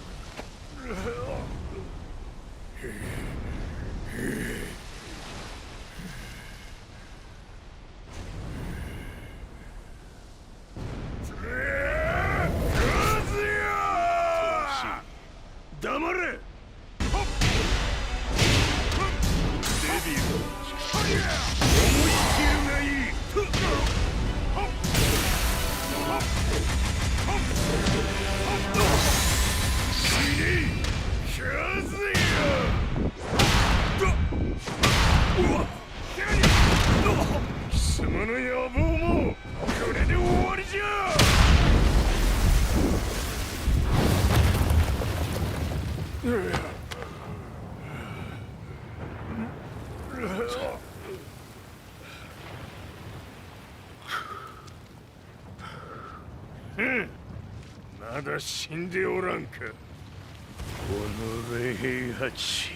黙れ。デビュー思い切るがいい。死ねカズヤ。貴様の野望もこれで終わりじゃ。まだ死んでおらんか。己平八。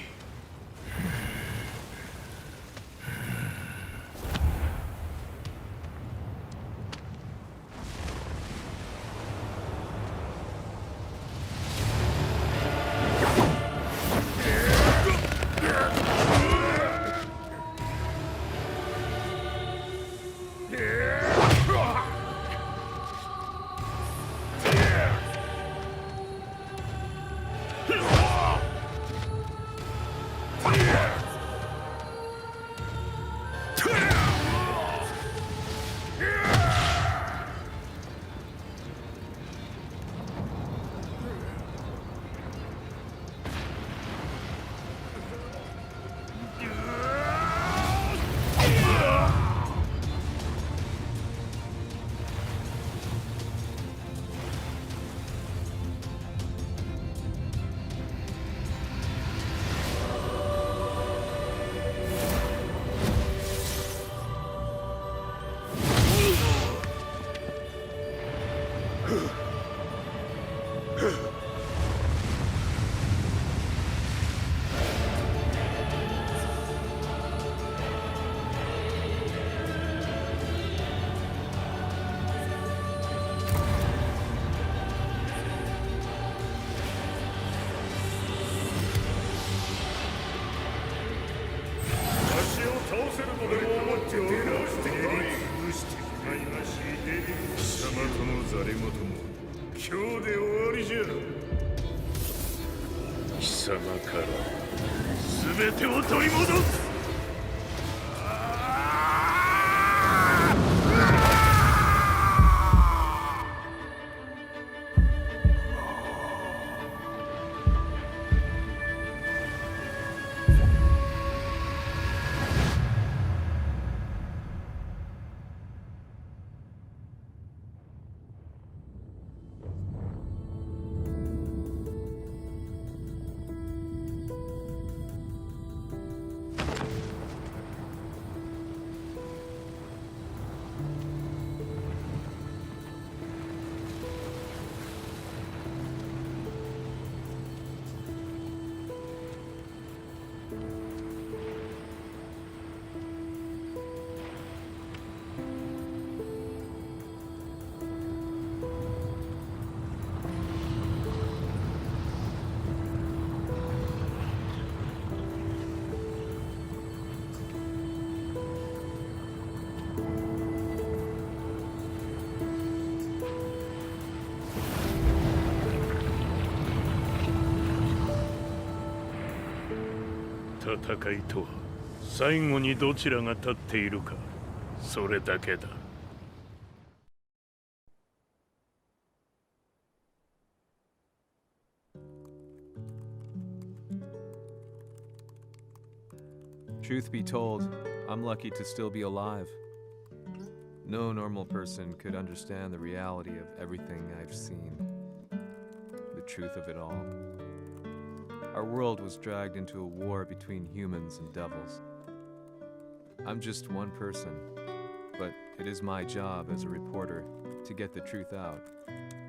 とでも思っておるな。して崩してしまいまし。貴様とのざれ言も今日で終わりじゃ。貴様から全てを取り戻す。戦いとは最後にどちらが立っているか、それだけだ。Truth be told, I'm lucky to still be alive. No normal person could understand the reality of everything I've seen. The truth of it all. Our world was dragged into a war between humans and devils. I'm just one person, but it is my job as a reporter to get the truth out,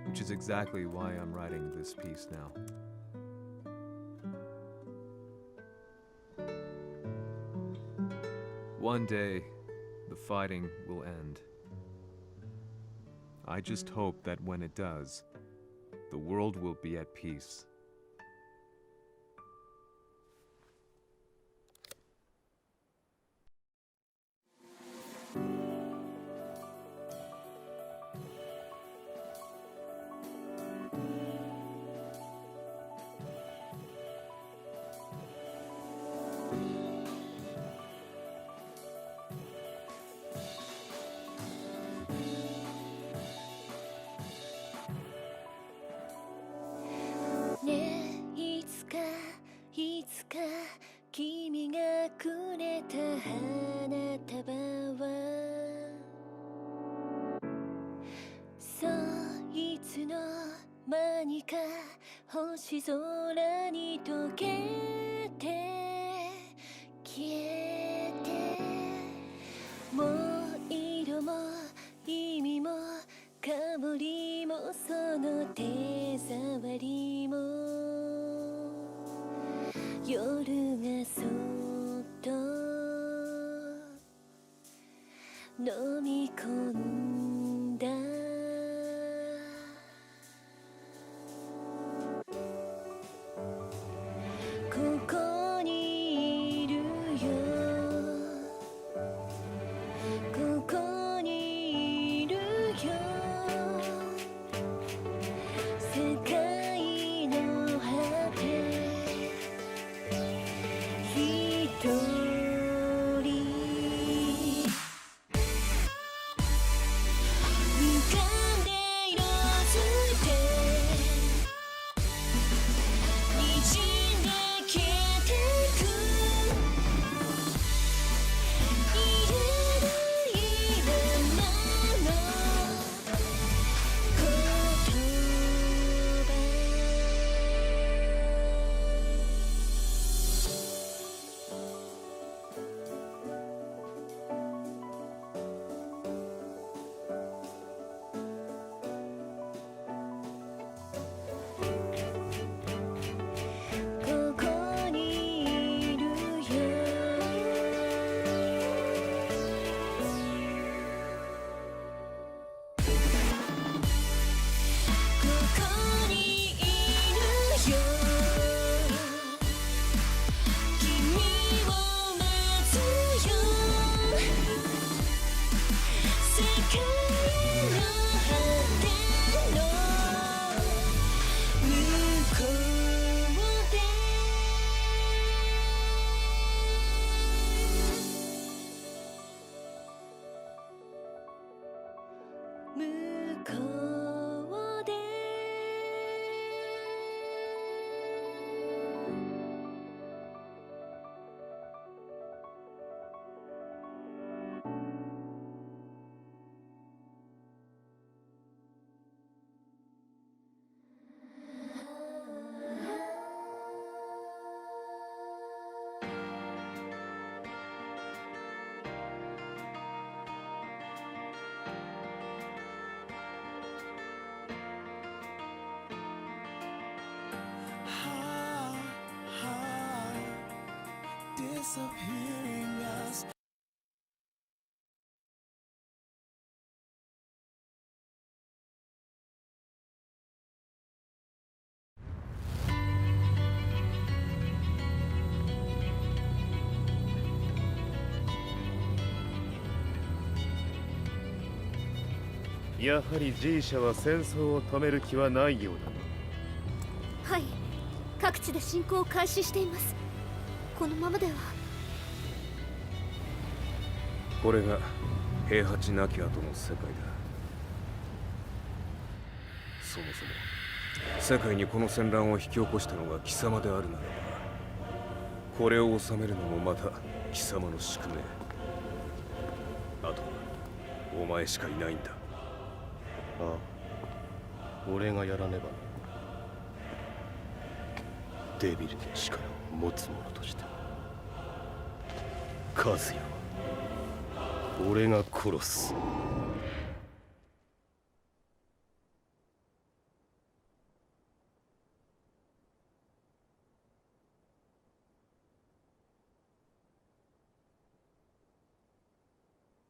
which is exactly why I'm writing this piece now. One day, the fighting will end. I just hope that when it does, the world will be at peace. やはり G 社は戦争を止める気はないようだな。はい、各地で侵攻を開始しています。このままでは。これが平八なき後の世界だ。そもそも世界にこの戦乱を引き起こしたのが貴様であるならば、これを治めるのもまた貴様の宿命。あとはお前しかいないんだ。ああ、俺がやらねば。デビルの力を持つ者として和也は俺が殺す。